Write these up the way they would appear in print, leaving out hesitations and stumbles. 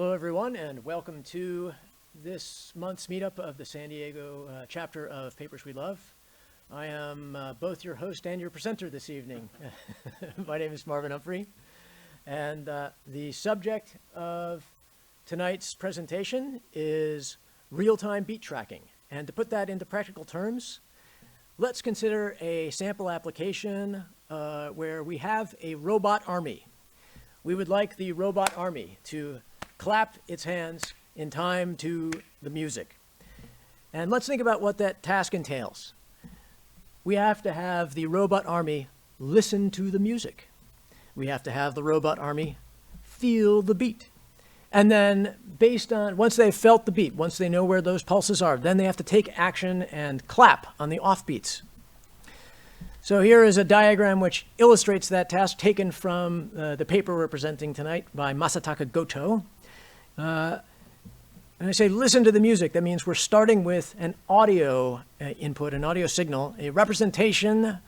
Hello, everyone, and welcome to this month's meetup of the San Diego chapter of Papers We Love. I am both your host and your presenter this evening. My name is Marvin Humphrey, and the subject of tonight's presentation is real-time beat tracking. And to put that into practical terms, let's consider a sample application where we have a robot army. We would like the robot army to clap its hands in time to the music. And let's think about what that task entails. We have to have the robot army listen to the music. We have to have the robot army feel the beat. And then based on, once they've felt the beat, once they know where those pulses are, then they have to take action and clap on the offbeats. So here is a diagram which illustrates that task taken from the paper we're presenting tonight by Masataka Goto. And I say listen to the music. That means we're starting with an audio input, an audio signal, a representation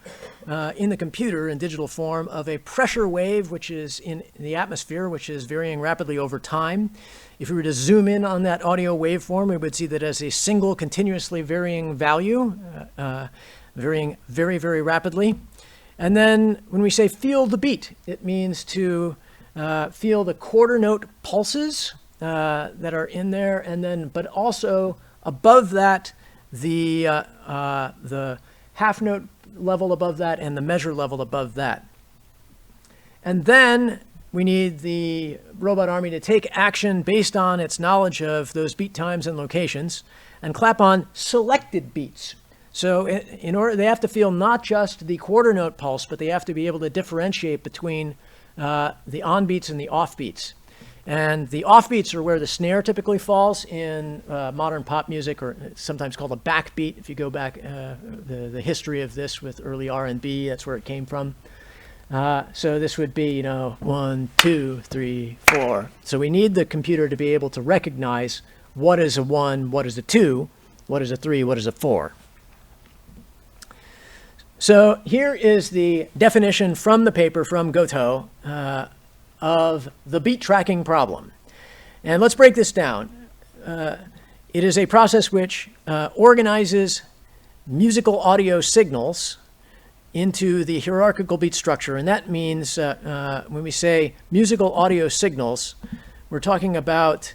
in the computer in digital form of a pressure wave which is in the atmosphere, which is varying rapidly over time. If we were to zoom in on that audio waveform, we would see that as a single continuously varying value, varying very, very rapidly. And then when we say feel the beat, it means to feel the quarter note pulses that are in there, and then, but also above that, the half note level above that and the measure level above that. And then we need the robot army to take action based on its knowledge of those beat times and locations and clap on selected beats. So in order, they have to feel not just the quarter note pulse, but they have to be able to differentiate between the on beats and the off beats. And the offbeats are where the snare typically falls in modern pop music, or sometimes called a backbeat. If you go back the history of this with early R&B, that's where it came from. So this would be, 1, 2, 3, 4. So we need the computer to be able to recognize what is a 1, what is a 2, what is a 3, what is a 4. So here is the definition from the paper from Goto of the beat tracking problem. And let's break this down. It is a process which organizes musical audio signals into the hierarchical beat structure. And that means when we say musical audio signals, we're talking about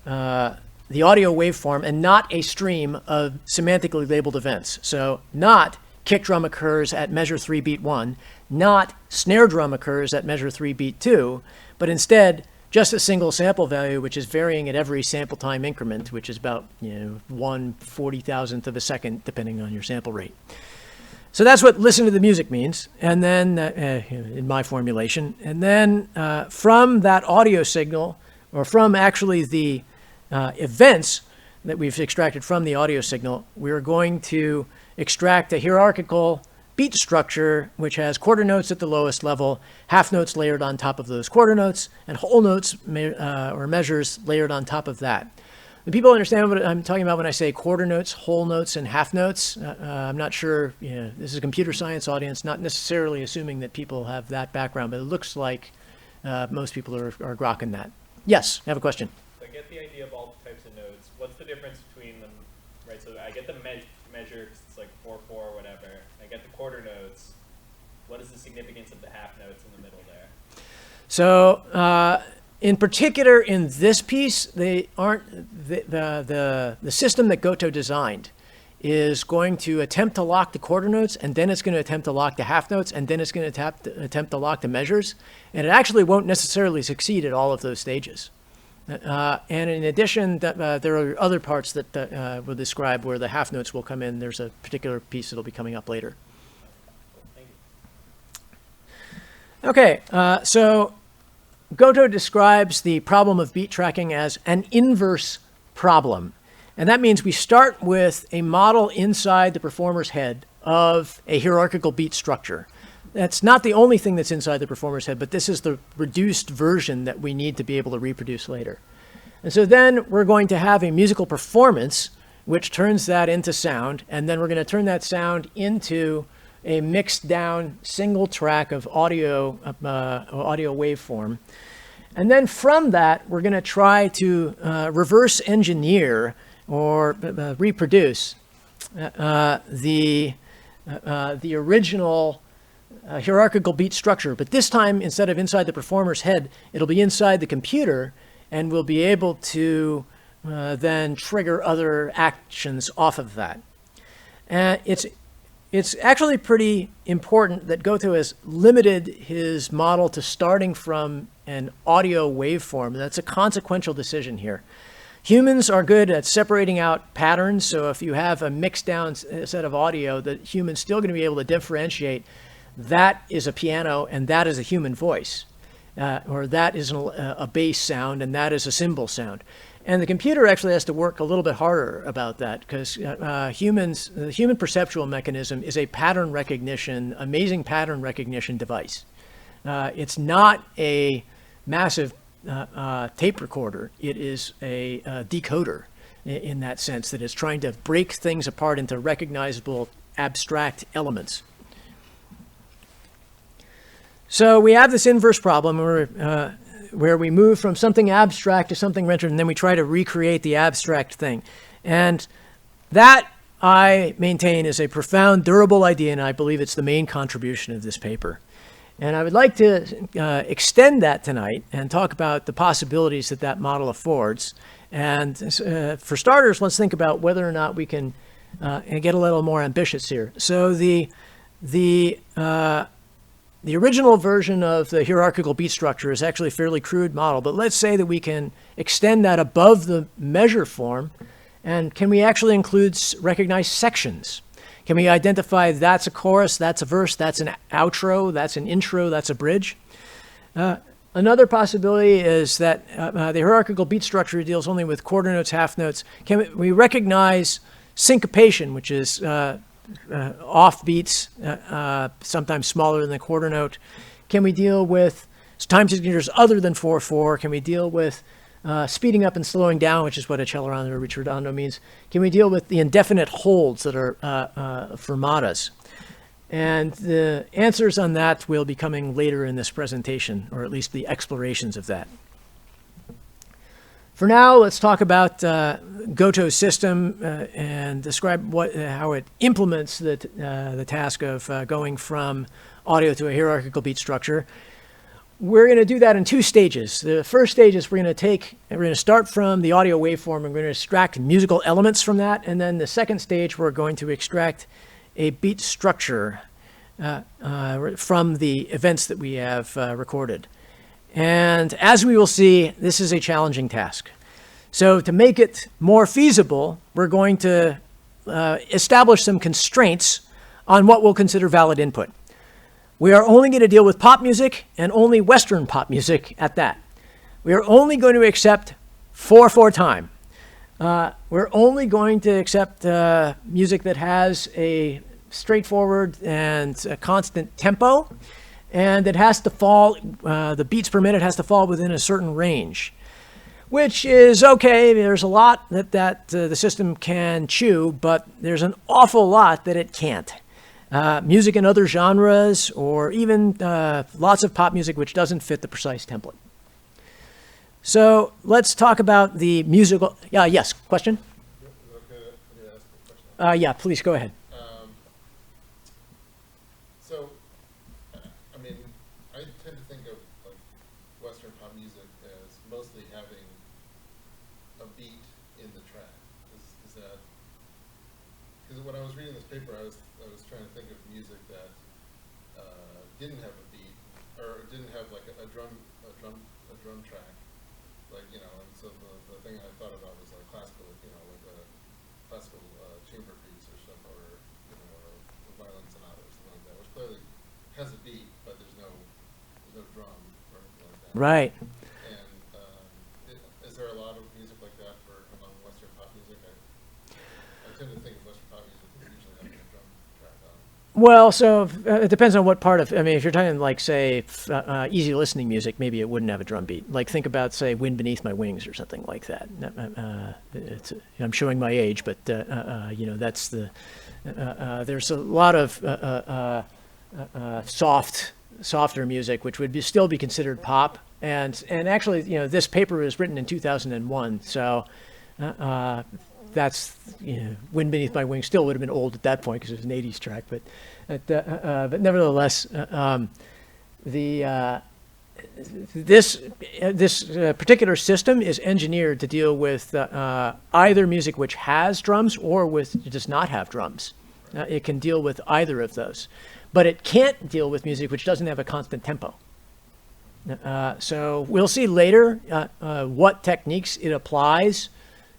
the audio waveform and not a stream of semantically labeled events. So not kick drum occurs at measure 3 beat 1, not snare drum occurs at measure 3 beat 2, but instead just a single sample value which is varying at every sample time increment, which is about 1/40,000th of a second depending on your sample rate. So that's what listen to the music means, and then in my formulation, and then from that audio signal, or from actually the events that we've extracted from the audio signal, we're going to extract a hierarchical beat structure which has quarter notes at the lowest level, half notes layered on top of those quarter notes, and whole notes or measures layered on top of that. Do people understand what I'm talking about when I say quarter notes, whole notes, and half notes? I'm not sure, this is a computer science audience, not necessarily assuming that people have that background, but it looks like most people are grokking that. Yes, I have a question. So I get the idea of all types of notes. What's the difference between them, right? So I get the measure, because it's like 4/4 or whatever. I get the quarter notes. What is the significance of the half notes in the middle there? So in particular, in this piece, they aren't the system that Goto designed is going to attempt to lock the quarter notes, and then it's going to attempt to lock the half notes, and then it's going to attempt to lock the measures, and it actually won't necessarily succeed at all of those stages. And in addition, there are other parts that we'll describe where the half notes will come in. There's a particular piece that'll be coming up later. Thank you. Okay, so Goto describes the problem of beat tracking as an inverse problem. And that means we start with a model inside the performer's head of a hierarchical beat structure. That's not the only thing that's inside the performer's head, but this is the reduced version that we need to be able to reproduce later. And so then we're going to have a musical performance which turns that into sound, and then we're going to turn that sound into a mixed down single track of audio waveform. And then from that, we're going to try to reverse engineer or reproduce the original hierarchical beat structure. But this time, instead of inside the performer's head, it'll be inside the computer, and we'll be able to then trigger other actions off of that. And it's actually pretty important that Goto has limited his model to starting from an audio waveform. That's a consequential decision here. Humans are good at separating out patterns, so if you have a mixed down set of audio, the human's still going to be able to differentiate that is a piano and that is a human voice, or that is a bass sound and that is a cymbal sound. And the computer actually has to work a little bit harder about that, because the human perceptual mechanism is a pattern recognition, amazing pattern recognition device. It's not a massive tape recorder. It is a decoder in that sense, that is trying to break things apart into recognizable abstract elements. So we have this inverse problem where we move from something abstract to something rendered, and then we try to recreate the abstract thing. And that, I maintain, is a profound, durable idea, and I believe it's the main contribution of this paper. And I would like to extend that tonight and talk about the possibilities that that model affords. And for starters, let's think about whether or not we can get a little more ambitious here. So the original version of the hierarchical beat structure is actually a fairly crude model, but let's say that we can extend that above the measure form, and can we actually recognize sections? Can we identify that's a chorus, that's a verse, that's an outro, that's an intro, that's a bridge? Another possibility is that the hierarchical beat structure deals only with quarter notes, half notes. Can we recognize syncopation, which is off beats, sometimes smaller than the quarter note? Can we deal with time signatures other than 4/4? Can we deal with speeding up and slowing down, which is what accelerando or ritardando means? Can we deal with the indefinite holds that are fermatas? And the answers on that will be coming later in this presentation, or at least the explorations of that. For now, let's talk about Gotoh System and describe how it implements the task of going from audio to a hierarchical beat structure. We're going to do that in two stages. The first stage is we're going to start from the audio waveform, and we're going to extract musical elements from that. And then the second stage, we're going to extract a beat structure from the events that we have recorded. And as we will see, this is a challenging task. So to make it more feasible, we're going to establish some constraints on what we'll consider valid input. We are only going to deal with pop music, and only Western pop music at that. We are only going to accept 4/4 time. We're only going to accept music that has a straightforward and a constant tempo, and it has to fall, the beats per minute has to fall within a certain range, which is okay. There's a lot that the system can chew, but there's an awful lot that it can't. Music in other genres, or even lots of pop music which doesn't fit the precise template. So let's talk about the musical. Yes, question? Yeah, please go ahead. So, I mean, I tend to think of like Western pop music as mostly having a beat in the track. Is that? Because when I was reading this paper, I was trying to think of music that didn't have a beat, or didn't have like a drum track, like, you know. And so the thing I thought about was like classical, you know, like a classical chamber piece or something, or, you know, or a violin sonata or something like that, which clearly has a beat, but there's no drum or anything like that. Right. And is there a lot of music like that among Western pop music? I tend to think of Western pop music as usually having a drum track on it. Well, so it depends on what part of, I mean, if you're talking like, say, easy listening music, maybe it wouldn't have a drum beat. Like think about, say, Wind Beneath My Wings or something like that. I'm showing my age, but, you know, that's the, there's a lot of soft softer music, which would still be considered pop. And actually, this paper was written in 2001, so that's Wind Beneath My Wings still would have been old at that point because it was an 80s track. But nevertheless, this particular system is engineered to deal with either music which has drums or does not have drums. It can deal with either of those, but it can't deal with music which doesn't have a constant tempo. So we'll see later what techniques it applies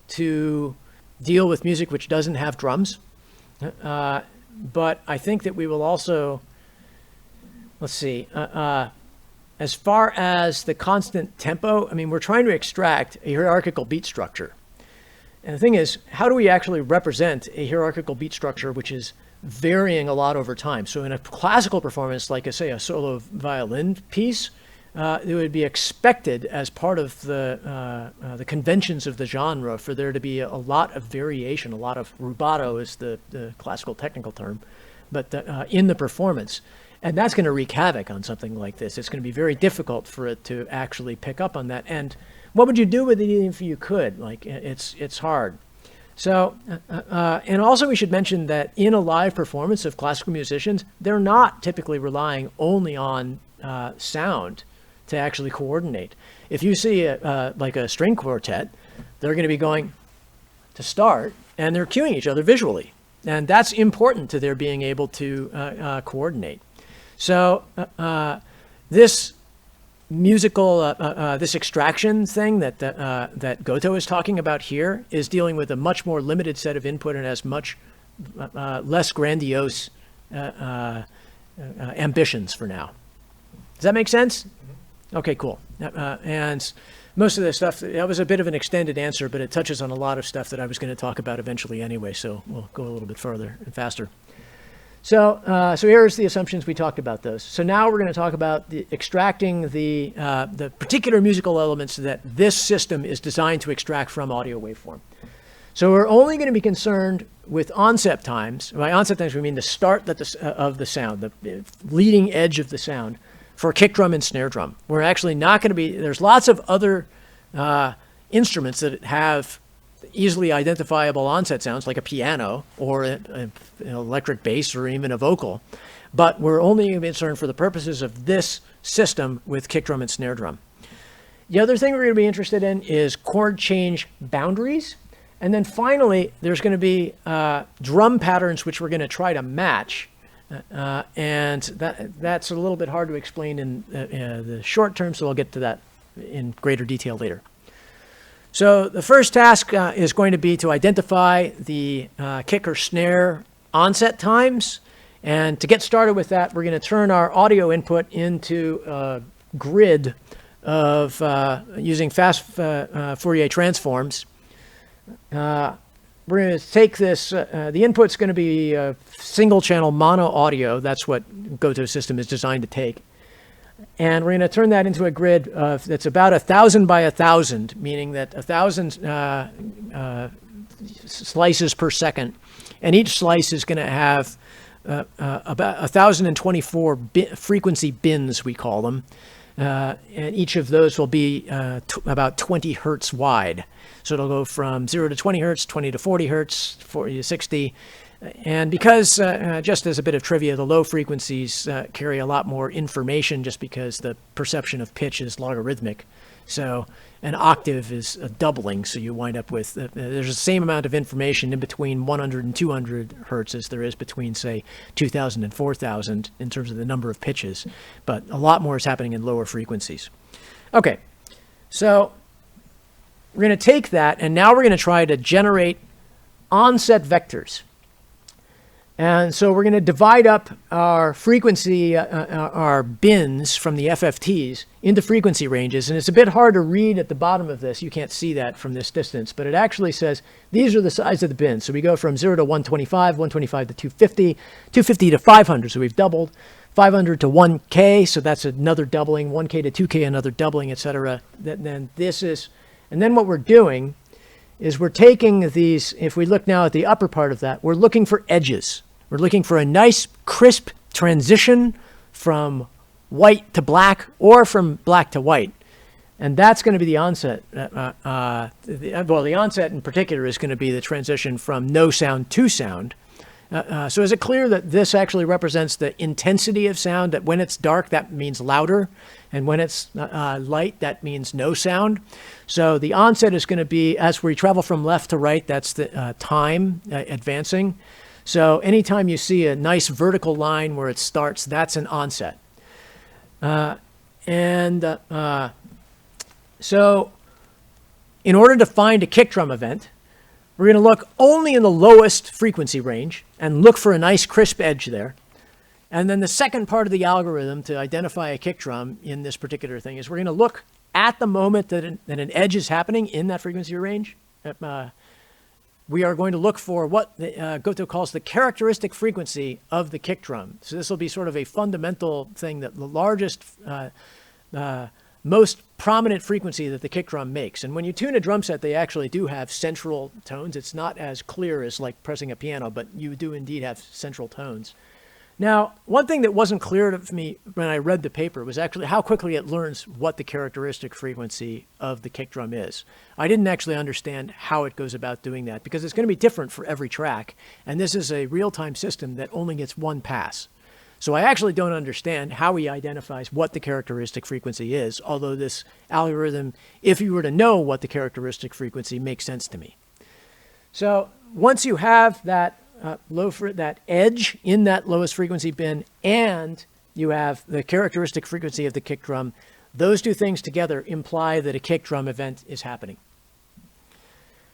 to deal with music which doesn't have drums. But I think that we will also, let's see, as far as the constant tempo, I mean, we're trying to extract a hierarchical beat structure. And the thing is, how do we actually represent a hierarchical beat structure which is varying a lot over time? So in a classical performance, like say a solo violin piece, it would be expected as part of the conventions of the genre for there to be a lot of variation, a lot of rubato is the classical technical term, but in the performance. And that's going to wreak havoc on something like this. It's going to be very difficult for it to actually pick up on that. And what would you do with it even if you could? Like, it's hard. So, and also we should mention that in a live performance of classical musicians, they're not typically relying only on sound to actually coordinate. If you see like a string quartet, they're going to be going to start, and they're cueing each other visually. And that's important to their being able to coordinate. So this musical, this extraction thing that Goto is talking about here is dealing with a much more limited set of input and has much less grandiose ambitions for now. Does that make sense? Okay, cool. And most of the stuff, that was a bit of an extended answer, but it touches on a lot of stuff that I was going to talk about eventually anyway, so we'll go a little bit further and faster. So here's the assumptions we talked about those. So now we're going to talk about extracting the particular musical elements that this system is designed to extract from audio waveform. So we're only going to be concerned with onset times. By onset times, we mean the start of the sound, the leading edge of the sound for kick drum and snare drum. We're actually not going to be, there's lots of other instruments that have easily identifiable onset sounds like a piano or an electric bass or even a vocal, but we're only concerned for the purposes of this system with kick drum and snare drum. The other thing we're going to be interested in is chord change boundaries. And then finally, there's going to be drum patterns which we're going to try to match. And that's a little bit hard to explain in the short term, so I'll get to that in greater detail later. So the first task is going to be to identify the kick or snare onset times. And to get started with that, we're going to turn our audio input into a grid of using fast Fourier transforms. We're going to take this, the input's going to be a single channel mono audio. That's what Gotoh System is designed to take. And we're going to turn that into a grid that's about 1,000 by 1,000, meaning that 1,000 slices per second. And each slice is going to have about 1,024 frequency bins, we call them. And each of those will be about 20 hertz wide. So it'll go from 0 to 20 hertz, 20 to 40 hertz, 40 to 60. And because, just as a bit of trivia, the low frequencies carry a lot more information just because the perception of pitch is logarithmic. So an octave is a doubling, so you wind up with, there's the same amount of information in between 100 and 200 hertz as there is between, say, 2,000 and 4,000 in terms of the number of pitches. But a lot more is happening in lower frequencies. Okay, so we're going to take that, and now we're going to try to generate onset vectors. And so we're going to divide up our frequency, our bins from the FFTs into frequency ranges. And it's a bit hard to read at the bottom of this. You can't see that from this distance, but it actually says these are the size of the bins. So we go from 0 to 125, 125 to 250, 250 to 500. So we've doubled. 500 to 1K, so that's another doubling. 1K to 2K, another doubling, etc. Then this is, and then what we're doing is we're taking these, if we look now at the upper part of that, we're looking for edges. We're looking for a nice, crisp transition from white to black or from black to white. And that's going to be the onset. The onset in particular is going to be the transition from no sound to sound. So is it clear that this actually represents the intensity of sound, that when it's dark, that means louder, and when it's light, that means no sound? So the onset is going to be, as we travel from left to right, that's the time advancing. So anytime you see a nice vertical line where it starts, that's an onset. So in order to find a kick drum event, we're going to look only in the lowest frequency range and look for a nice crisp edge there. And then the second part of the algorithm to identify a kick drum in this particular thing is we're going to look at the moment that an edge is happening in that frequency range. We are going to look for what Goto calls the characteristic frequency of the kick drum. So this will be sort of a fundamental thing, that the largest, most prominent frequency that the kick drum makes. And when you tune a drum set, they actually do have central tones. It's not as clear as like pressing a piano, but you do indeed have central tones. Now, one thing that wasn't clear to me when I read the paper was actually how quickly it learns what the characteristic frequency of the kick drum is. I didn't actually understand how it goes about doing that, because it's going to be different for every track. And this is a real-time system that only gets one pass. So I actually don't understand how he identifies what the characteristic frequency is, although this algorithm, if you were to know what the characteristic frequency, makes sense to me. So once you have that that edge in that lowest frequency bin, and you have the characteristic frequency of the kick drum, those two things together imply that a kick drum event is happening.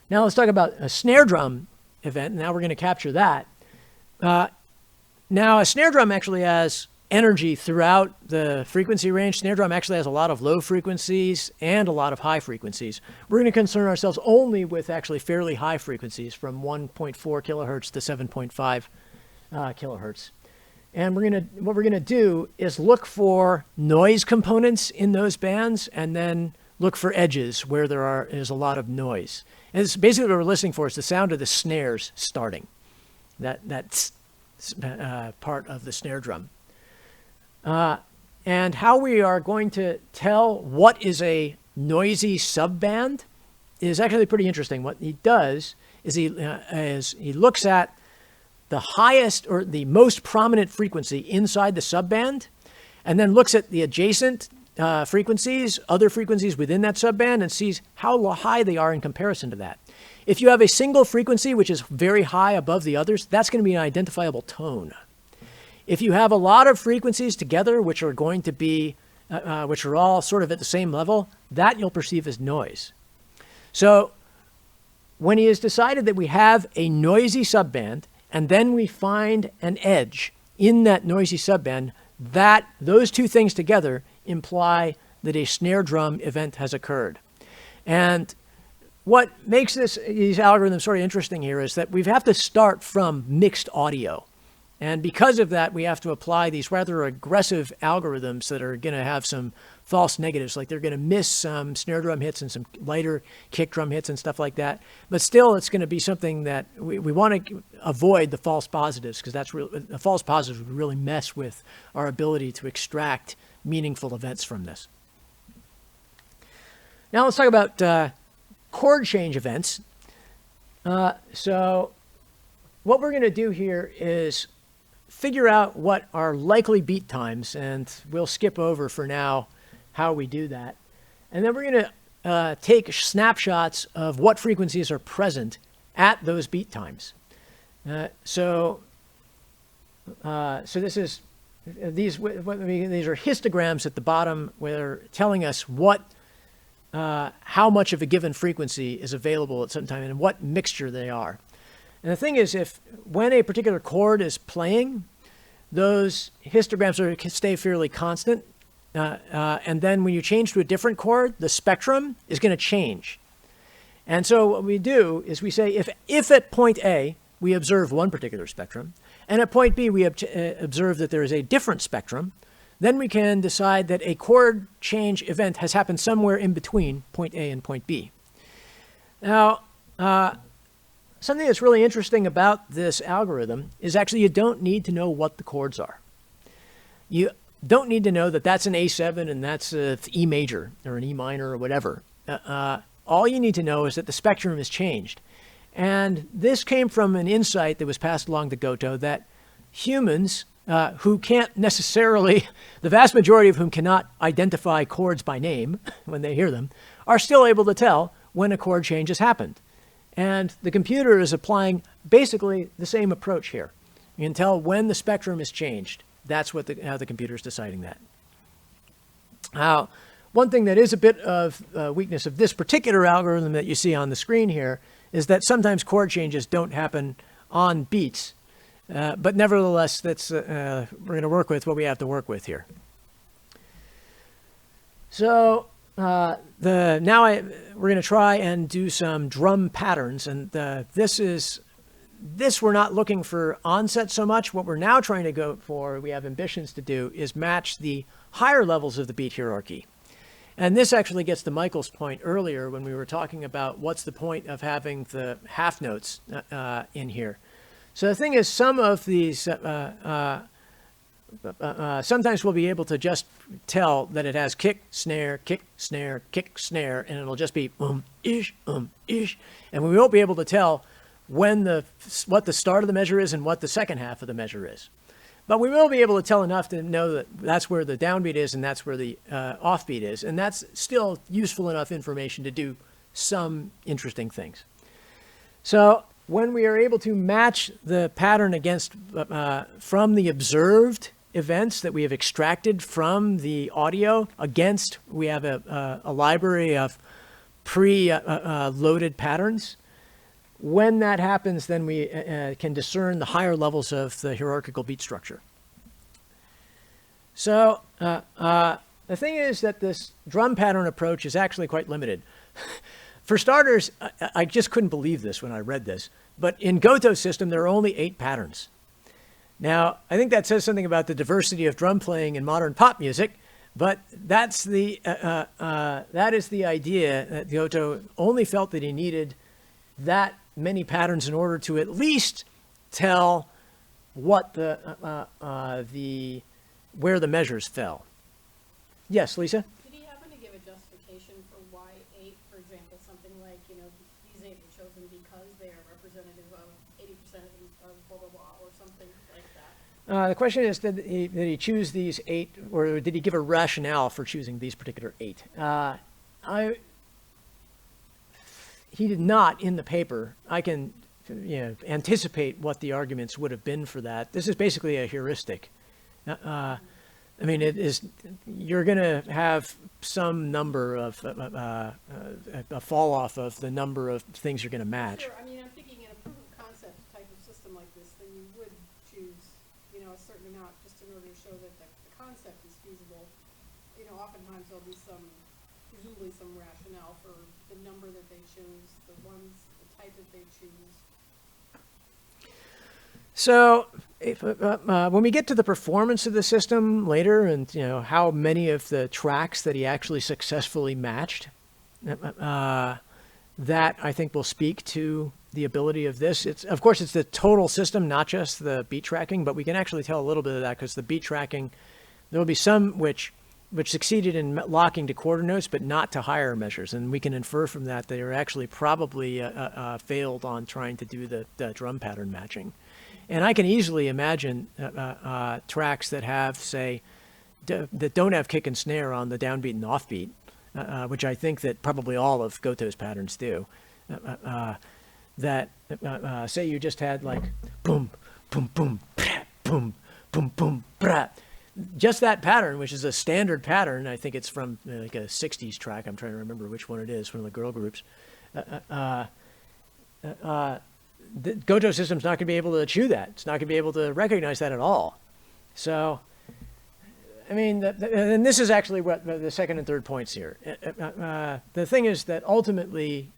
Now let's talk about a snare drum event. Now we're going to capture that. Now a snare drum actually has energy throughout the frequency range. Snare drum actually has a lot of low frequencies and a lot of high frequencies. We're going to concern ourselves only with actually fairly high frequencies, from 1.4 kilohertz to 7.5 kilohertz. And what we're going to do is look for noise components in those bands, and then look for edges where there is a lot of noise. And it's basically what we're listening for is the sound of the snares starting. That's part of the snare drum. And how we are going to tell what is a noisy subband is actually pretty interesting. What he does is he looks at the highest or the most prominent frequency inside the subband, and then looks at the adjacent frequencies, other frequencies within that subband, and sees how high they are in comparison to that. If you have a single frequency which is very high above the others, that's going to be an identifiable tone. If you have a lot of frequencies together, which are going to be, which are all sort of at the same level, that you'll perceive as noise. So when he has decided that we have a noisy subband, and then we find an edge in that noisy subband, those two things together imply that a snare drum event has occurred. And what makes these algorithms sort of interesting here is that we have to start from mixed audio. And because of that, we have to apply these rather aggressive algorithms that are going to have some false negatives, like they're going to miss some snare drum hits and some lighter kick drum hits and stuff like that. But still, it's going to be something that we want to avoid the false positives, because the false positives would really mess with our ability to extract meaningful events from this. Now let's talk about chord change events. So what we're going to do here is figure out what are likely beat times, and we'll skip over for now how we do that. And then we're going to take snapshots of what frequencies are present at those beat times. So this is these are histograms at the bottom, where they're telling us how much of a given frequency is available at some time and what mixture they are. And the thing is, when a particular chord is playing, those histograms stay fairly constant. And then when you change to a different chord, the spectrum is going to change. And so what we do is we say, if at point A, we observe one particular spectrum, and at point B, we observe that there is a different spectrum, then we can decide that a chord change event has happened somewhere in between point A and point B. Now, something that's really interesting about this algorithm is actually you don't need to know what the chords are. don't need to know that that's an A7 and that's an E major or an E minor or whatever. All you need to know is that the spectrum has changed. And this came from an insight that was passed along to Goto that humans who can't necessarily, the vast majority of whom cannot identify chords by name when they hear them, are still able to tell when a chord change has happened. And the computer is applying basically the same approach here. You can tell when the spectrum has changed. That's what how the computer is deciding that. Now, one thing that is a bit of a weakness of this particular algorithm that you see on the screen here is that sometimes chord changes don't happen on beats. But nevertheless, that's we're going to work with what we have to work with here. So we're going to try and do some drum patterns, and this we're not looking for onset so much. What we're now trying to go for, we have ambitions to do, is match the higher levels of the beat hierarchy. And this actually gets to Michael's point earlier when we were talking about what's the point of having the half notes in here. So the thing is, some of these, sometimes we'll be able to just tell that it has kick, snare, kick, snare, kick, snare, and it'll just be ish, ish. And we won't be able to tell when what the start of the measure is and what the second half of the measure is. But we will be able to tell enough to know that that's where the downbeat is and that's where the offbeat is. And that's still useful enough information to do some interesting things. So when we are able to match the pattern against from the observed events that we have extracted from the audio against, we have a library of pre-loaded patterns. When that happens, then we can discern the higher levels of the hierarchical beat structure. So the thing is that this drum pattern approach is actually quite limited. For starters, I just couldn't believe this when I read this, but in Gotoh System, there are only 8 patterns. Now, I think that says something about the diversity of drum playing in modern pop music, but that's that is the idea that Goto only felt that he needed that many patterns in order to at least tell what where the measures fell. Yes, Lisa? Did he happen to give a justification for why 8, for example, something like, these 8 were chosen because they are representative of 80% of blah, blah, blah, or something like that? The question is, did he choose these 8, or did he give a rationale for choosing these particular 8? He did not in the paper. I can anticipate what the arguments would have been for that. This is basically a heuristic. I mean, you're going to have some number of a fall off of the number of things you're going to match. Sure. I mean, I'm thinking in a proof of concept type of system like this, then you would choose, a certain amount just in order to show that the concept is feasible. Oftentimes there'll be presumably some rationale for the number that they choose, the type that they choose. So when we get to the performance of the system later and, how many of the tracks that he actually successfully matched, that I think will speak to the ability of this. Of course, it's the total system, not just the beat tracking, but we can actually tell a little bit of that because the beat tracking, there will be some which succeeded in locking to quarter notes, but not to higher measures. And we can infer from that they are actually probably failed on trying to do the drum pattern matching. And I can easily imagine tracks that have, say, that don't have kick and snare on the downbeat and offbeat, which I think that probably all of Goto's patterns do. Say you just had like boom, boom, boom, brah, boom, boom, boom, brah. Just that pattern, which is a standard pattern. I think it's from like a 60s track. I'm trying to remember which one it is, one of the girl groups. The Gotoh system's not going to be able to chew that. It's not going to be able to recognize that at all. So, I mean, and this is actually what the second and third points here. The thing is that ultimately,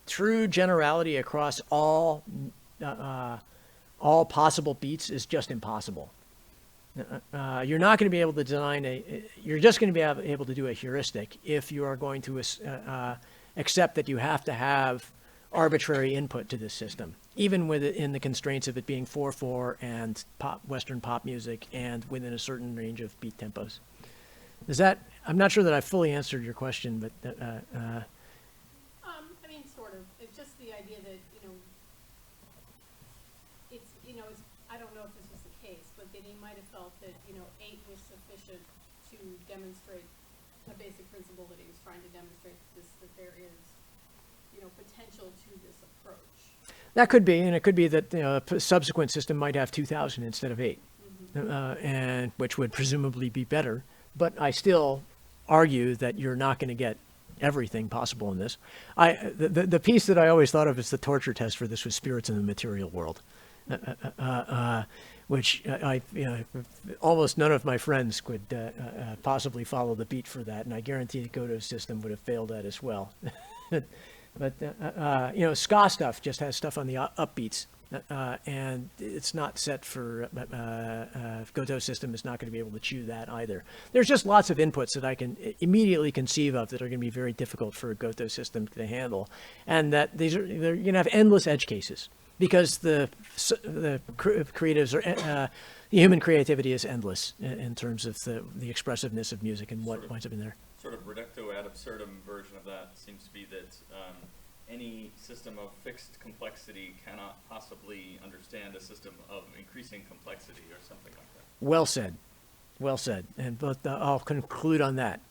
true generality across all possible beats is just impossible. You're not going to be able to design you're just going to be able to do a heuristic if you are going to accept that you have to have arbitrary input to this system. even within the constraints of it being 4/4 and Western pop music and within a certain range of beat tempos. Is that, I'm not sure that I fully answered your question, but I mean, sort of. It's just the idea that, it's, I don't know if this was the case, but that he might have felt that, 8 was sufficient to demonstrate a basic principle that he was trying to demonstrate, that there is, potential to this approach. that could be, and it could be that a subsequent system might have 2,000 instead of 8, and which would presumably be better. But I still argue that you're not going to get everything possible in this. The piece that I always thought of as the torture test for this was spirits in the material world, which almost none of my friends could possibly follow the beat for that, and I guarantee the Goto system would have failed that as well. But ska stuff just has stuff on the upbeats, and it's not set for Gotoh system is not going to be able to chew that either. There's just lots of inputs that I can immediately conceive of that are going to be very difficult for a Gotoh system to handle, and that they're going to have endless edge cases because the creatives are the human creativity is endless in terms of the expressiveness of music and what winds up in there. Sort of reducto ad absurdum version of that seems to be that any system of fixed complexity cannot possibly understand a system of increasing complexity or something like that. Well said. Well said. And but I'll conclude on that.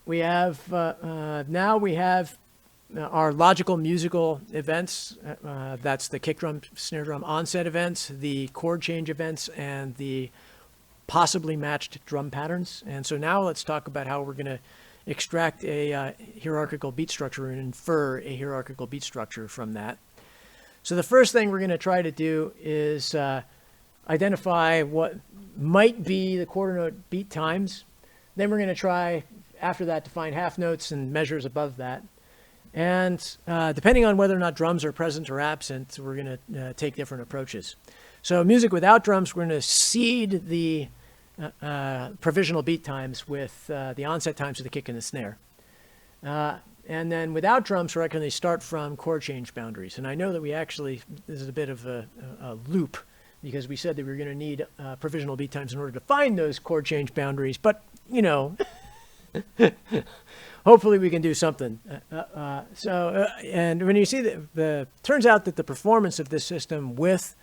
We have now we have our logical musical events. That's the kick drum, snare drum, onset events, the chord change events, and the possibly matched drum patterns. And so now let's talk about how we're going to extract a hierarchical beat structure and infer a hierarchical beat structure from that. So the first thing we're going to try to do is identify what might be the quarter note beat times. Then we're going to try, after that, to find half notes and measures above that. And depending on whether or not drums are present or absent, we're going to take different approaches. So music without drums, we're going to seed the provisional beat times with the onset times of the kick and the snare. And then without drums, we're going to start from chord change boundaries. And I know that this is a bit of a loop, because we said that we were going to need provisional beat times in order to find those chord change boundaries. But, hopefully we can do something. And when you see the turns out that the performance of this system with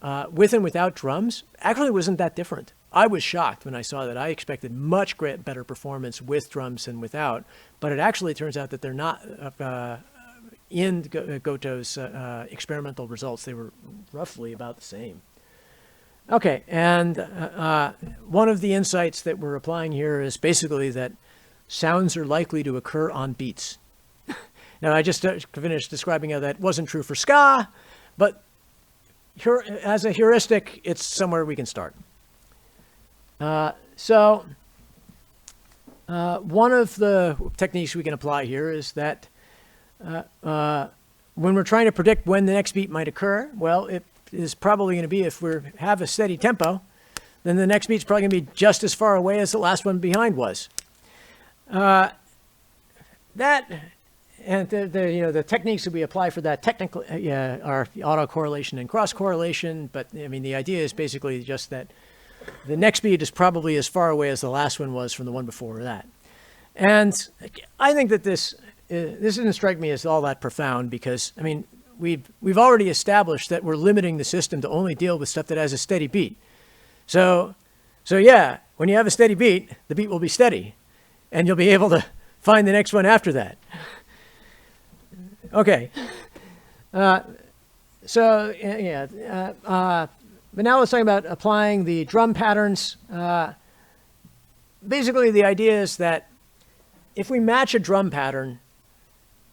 and without drums actually wasn't that different. I was shocked when I saw that. I expected much better performance with drums than without, but it actually turns out that they're not in Goto's experimental results. They were roughly about the same. Okay, and one of the insights that we're applying here is basically that sounds are likely to occur on beats. Now, I just finished describing how that wasn't true for ska, but as a heuristic, it's somewhere we can start. One of the techniques we can apply here is that when we're trying to predict when the next beat might occur, well, it is probably going to be, if we have a steady tempo, then the next beat's probably going to be just as far away as the last one behind was. The techniques that we apply for that technically are autocorrelation and cross-correlation, but I mean the idea is basically just that the next beat is probably as far away as the last one was from the one before that. And I think that this doesn't strike me as all that profound, because I mean we've already established that we're limiting the system to only deal with stuff that has a steady beat. So yeah, when you have a steady beat, the beat will be steady, and you'll be able to find the next one after that. Okay. But now let's talk about applying the drum patterns. Basically, the idea is that if we match a drum pattern,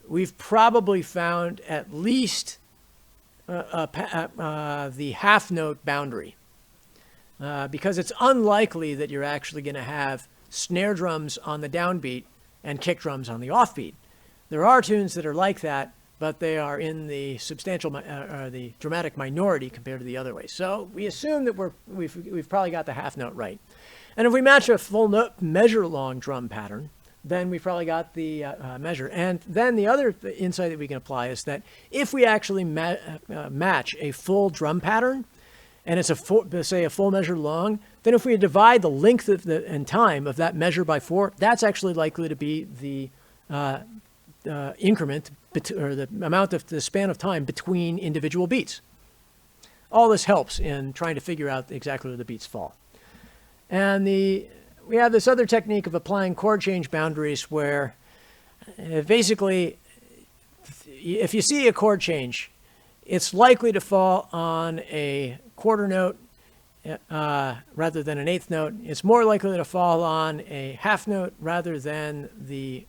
we've probably found at least the half note boundary, because it's unlikely that you're actually going to have snare drums on the downbeat and kick drums on the offbeat. There are tunes that are like that, but they are in the the dramatic minority compared to the other way. So we assume that we've probably got the half note right. And if we match a full note measure long drum pattern, then we've probably got the measure. And then the other insight that we can apply is that if we actually match a full drum pattern, and it's say a full measure long, then if we divide the length of and time of that measure by 4, that's actually likely to be the increment, or the amount of the span of time between individual beats. All this helps in trying to figure out exactly where the beats fall. And we have this other technique of applying chord change boundaries where basically, if you see a chord change, it's likely to fall on a quarter note rather than an eighth note. It's more likely to fall on a half note rather than the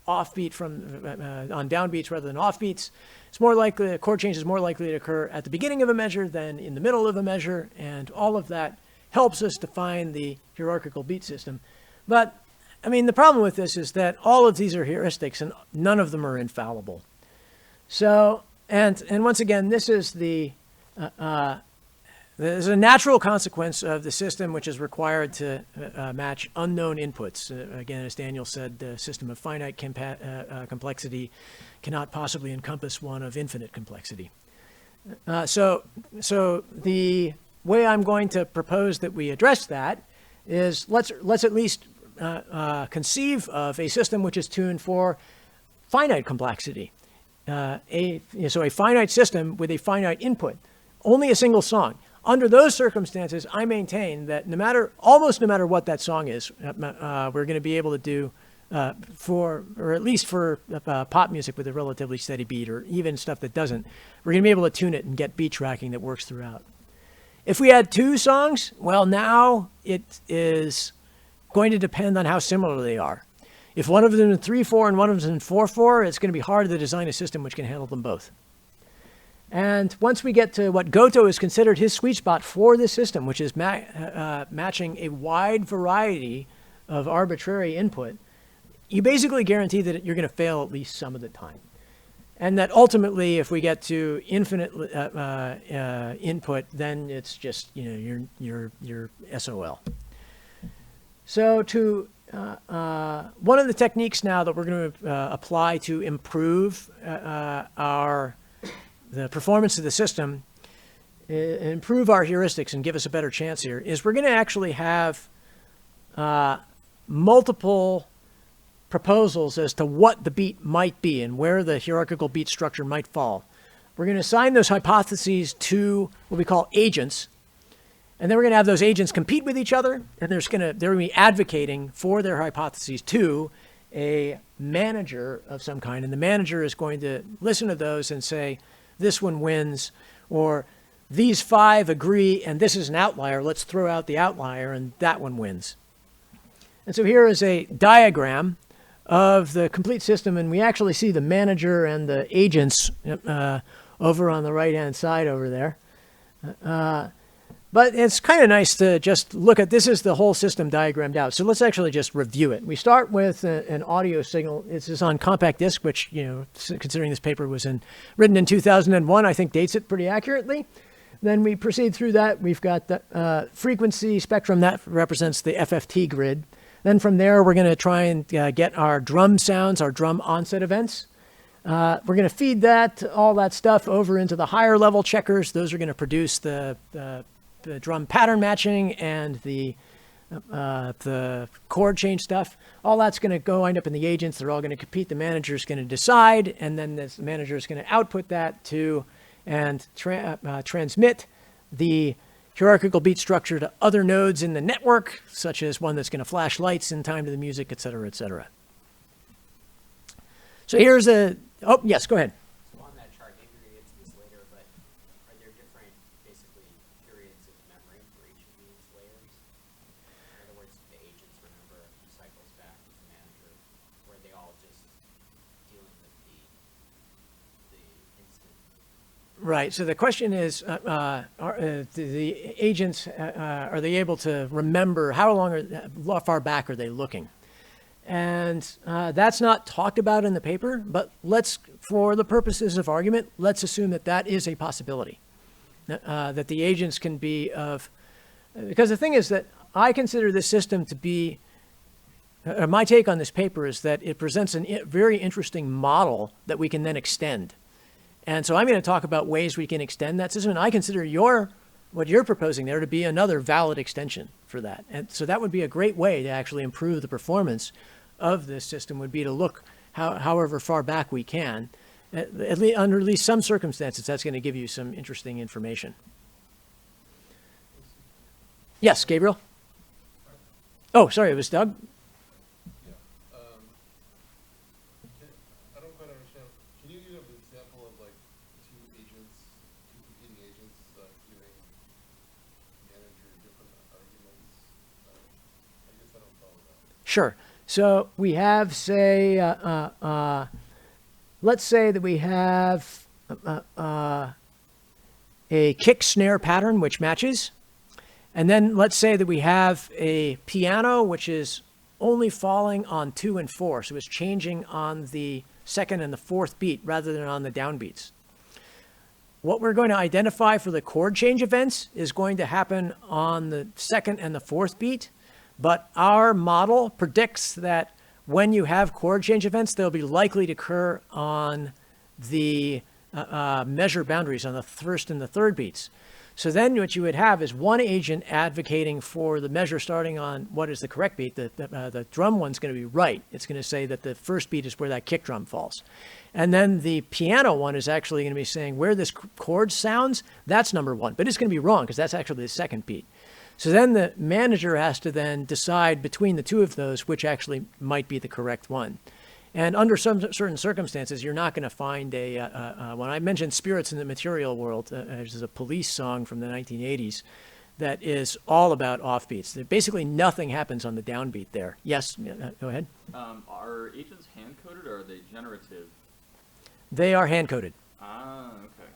offbeat on downbeats rather than offbeats. It's more likely, a chord change is more likely to occur at the beginning of a measure than in the middle of a measure, and all of that helps us define the hierarchical beat system. But, I mean, the problem with this is that all of these are heuristics and none of them are infallible. So, and once again, this is there's a natural consequence of the system which is required to match unknown inputs. Again, as Daniel said, the system of finite complexity cannot possibly encompass one of infinite complexity. So the way I'm going to propose that we address that is let's at least conceive of a system which is tuned for finite complexity. So a finite system with a finite input, only a single song. Under those circumstances, I maintain that almost no matter what that song is, we're going to be able to do or at least for pop music with a relatively steady beat, or even stuff that doesn't, we're going to be able to tune it and get beat tracking that works throughout. If we had 2 songs, well, now it is going to depend on how similar they are. If one of them is 3/4 and one of them is 4/4, it's going to be hard to design a system which can handle them both. And once we get to what Goto has considered his sweet spot for this system, which is matching a wide variety of arbitrary input, you basically guarantee that you're going to fail at least some of the time. And that ultimately, if we get to infinite input, then it's just, you're SOL. So one of the techniques now that we're going to apply to improve the performance of the system, improve our heuristics and give us a better chance here, is we're going to actually have multiple proposals as to what the beat might be and where the hierarchical beat structure might fall. We're going to assign those hypotheses to what we call agents, and then we're going to have those agents compete with each other, and they're going to be advocating for their hypotheses to a manager of some kind, and the manager is going to listen to those and say, this one wins, or these 5 agree and this is an outlier, let's throw out the outlier and that one wins. And so here is a diagram of the complete system, and we actually see the manager and the agents over on the right-hand side over there. But it's kind of nice to just look at, this is the whole system diagrammed out. So let's actually just review it. We start with an audio signal. This is on compact disc, which, considering this paper was written in 2001, I think dates it pretty accurately. Then we proceed through that. We've got the frequency spectrum that represents the FFT grid. Then from there, we're going to try and get our drum sounds, our drum onset events. We're going to feed all that stuff over into the higher level checkers. Those are going to produce the drum pattern matching and the chord change stuff. All that's going to wind up in the agents. They're all going to compete. The manager is going to decide, and then the manager is going to output that to and transmit the hierarchical beat structure to other nodes in the network, such as one that's going to flash lights in time to the music, et cetera, et cetera. So here's oh, yes, go ahead. So on that chart, maybe we're going to get to this later, but are there different, basically, periods of memory for each of these layers? In other words, the agents remember a few cycles back with the manager, or are they all just dealing with the instant? Right. So the question is, are the agents, are they able to remember how far back are they looking? And that's not talked about in the paper, but for the purposes of argument, let's assume that is a possibility. That the agents can be because the thing is that I consider this system to be my take on this paper is that it presents a very interesting model that we can then extend. And so I'm going to talk about ways we can extend that system. And I consider what you're proposing there to be another valid extension for that. And so that would be a great way to actually improve the performance of this system, would be to look however far back we can. Under at least some circumstances, that's going to give you some interesting information. Yes, Gabriel? Oh, sorry, it was Doug? Yeah. I don't quite understand. Can you give an example of like two competing agents giving manager different arguments? I guess I don't follow that. Sure. So we have, say, let's say that we have a kick snare pattern which matches. And then let's say that we have a piano which is only falling on 2 and 4. So it's changing on the second and the fourth beat rather than on the downbeats. What we're going to identify for the chord change events is going to happen on the second and the fourth beat. But our model predicts that when you have chord change events, they'll be likely to occur on the measure boundaries on the first and the third beats. So then what you would have is one agent advocating for the measure starting on what is the correct beat. The drum one's going to be right. It's going to say that the first beat is where that kick drum falls. And then the piano one is actually going to be saying where this chord sounds, that's number 1. But it's going to be wrong because that's actually the second beat. So then the manager has to then decide between the two of those which actually might be the correct one. And under some certain circumstances, you're not going to find when I mentioned Spirits in the Material World, there's a Police song from the 1980s that is all about offbeats. Basically, nothing happens on the downbeat there. Yes, go ahead. Are agents hand-coded or are they generative? They are hand-coded. Ah, okay.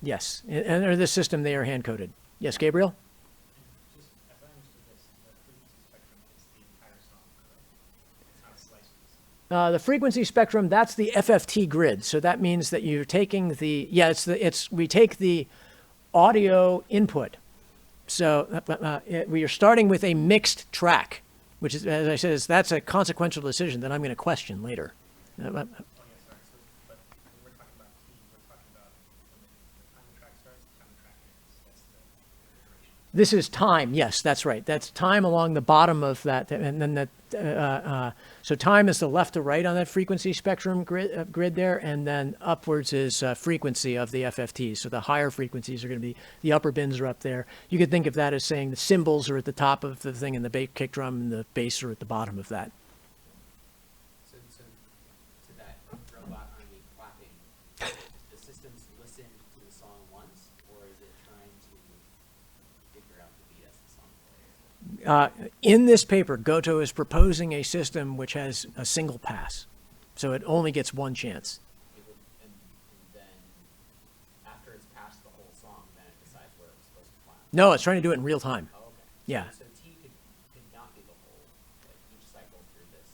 Yes, and under this system, they are hand-coded. Yes, Gabriel? Just as I understood this, the frequency spectrum is the entire song, correct? It's not a slice piece. The frequency spectrum, that's the FFT grid. So that means that you're taking we take the audio input. So we are starting with a mixed track, which is, as I said, that's a consequential decision that I'm going to question later. Oh, yeah, sorry. So, but when we're talking about T, we're talking about when the time the track starts, the time the track ends. That's the duration. This is time. Yes, that's right. That's time along the bottom of that. And then so time is the left to right on that frequency spectrum grid there. And then upwards is frequency of the FFTs. So the higher frequencies are going to be, the upper bins are up there. You could think of that as saying the cymbals are at the top of the thing and the kick drum and the bass are at the bottom of that. So to that robot army clapping, does the systems listen to the song once, or is it trying to figure out the beat as the song plays? In this paper, Goto is proposing a system which has a single pass. So it only gets one chance. It would, and then after it's passed the whole song, then it decides where it's supposed to clap. No, it's trying to do it in real time. Oh, okay. Yeah. So T could not be the whole, like each cycle through this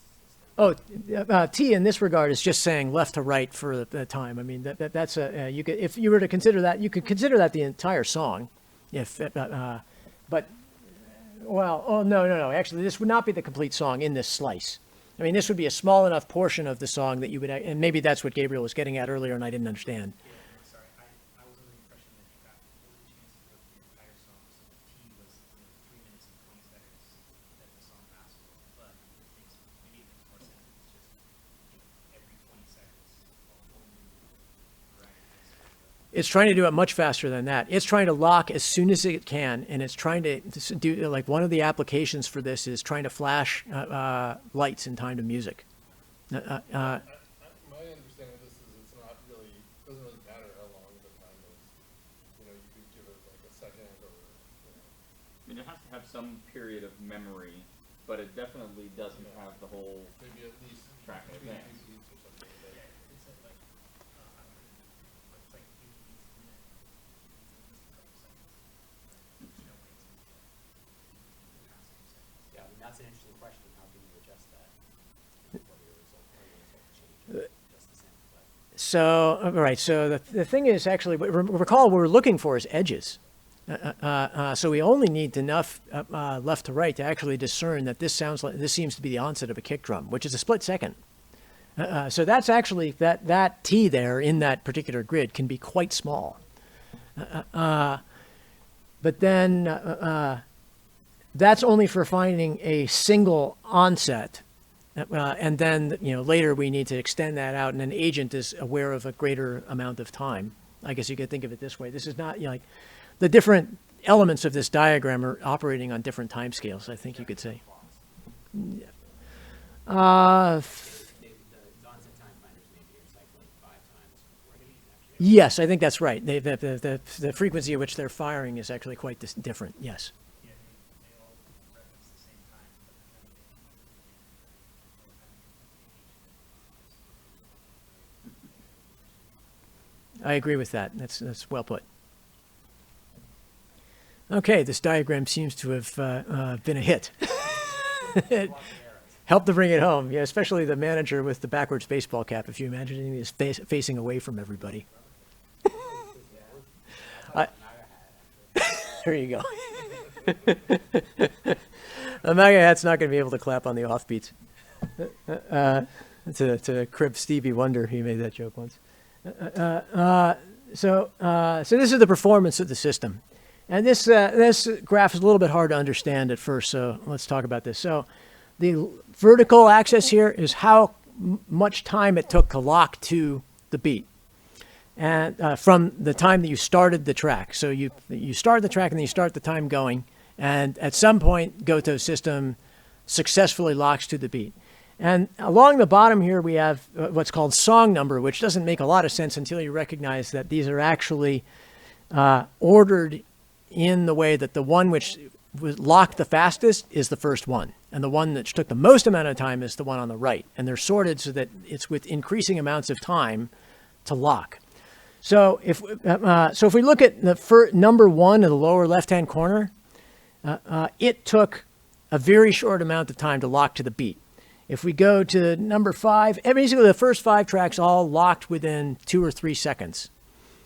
system. Oh, T in this regard is just saying left to right for the time. I mean, that's a you could, if you were to consider that, you could consider that the entire song. But well, oh no. Actually, this would not be the complete song in this slice. I mean, this would be a small enough portion of the song that you would, and maybe that's what Gabriel was getting at earlier, and I didn't understand. Yeah, sorry, I was under the impression that you got 40 chances of the entire song, so the T was 3 minutes and 20 seconds that the song lasts for. But maybe it makes more sense if it's just every 20 seconds a whole new correct. It's trying to do it much faster than that. It's trying to lock as soon as it can, and it's trying to do, like, one of the applications for this is trying to flash lights in time to music. My understanding of this is it's not really, doesn't really matter how long the time is. You could give it like a second or, I mean, it has to have some period of memory, but it definitely doesn't have the whole maybe at least track in between advance. two beats or something like that. It's like, it's like 80 beats a minute. It's a couple seconds. There's no way it's going to get past 2 seconds. Yeah, I mean, that's an interesting question. How can you adjust that? Whether your result changes just the same. But So, all right. So the thing is actually, recall what we're looking for is edges. So we only need enough left to right to actually discern that this seems to be the onset of a kick drum, which is a split second. So that's actually that T there in that particular grid can be quite small. But then that's only for finding a single onset. And then, later we need to extend that out, and an agent is aware of a greater amount of time. I guess you could think of it this way. This is not, like, the different elements of this diagram are operating on different time scales, I think you could say. The onset time finders maybe are cycling 5 times before they actually. Yes, I think that's right. The frequency at which they're firing is actually quite different, yes. Yeah, they all reference the same time, I agree with that. That's well put. Okay, this diagram seems to have been a hit. It helped to bring it home, yeah, especially the manager with the backwards baseball cap. If you imagine he is facing away from everybody. There you go. The MAGA hat's not going to be able to clap on the offbeats. To crib Stevie Wonder, he made that joke once. So this is the performance of the system. And this graph is a little bit hard to understand at first, so let's talk about this. So the vertical axis here is how much time it took to lock to the beat, and from the time that you started the track. So you start the track and then you start the time going, and at some point, Gotoh System successfully locks to the beat. And along the bottom here, we have what's called song number, which doesn't make a lot of sense until you recognize that these are actually ordered in the way that the one which was locked the fastest is the first one, and the one that took the most amount of time is the one on the right. And they're sorted so that it's with increasing amounts of time to lock. So if we look at the number 1 in the lower left-hand corner, it took a very short amount of time to lock to the beat. If we go to number 5, basically the first 5 tracks all locked within 2 or 3 seconds.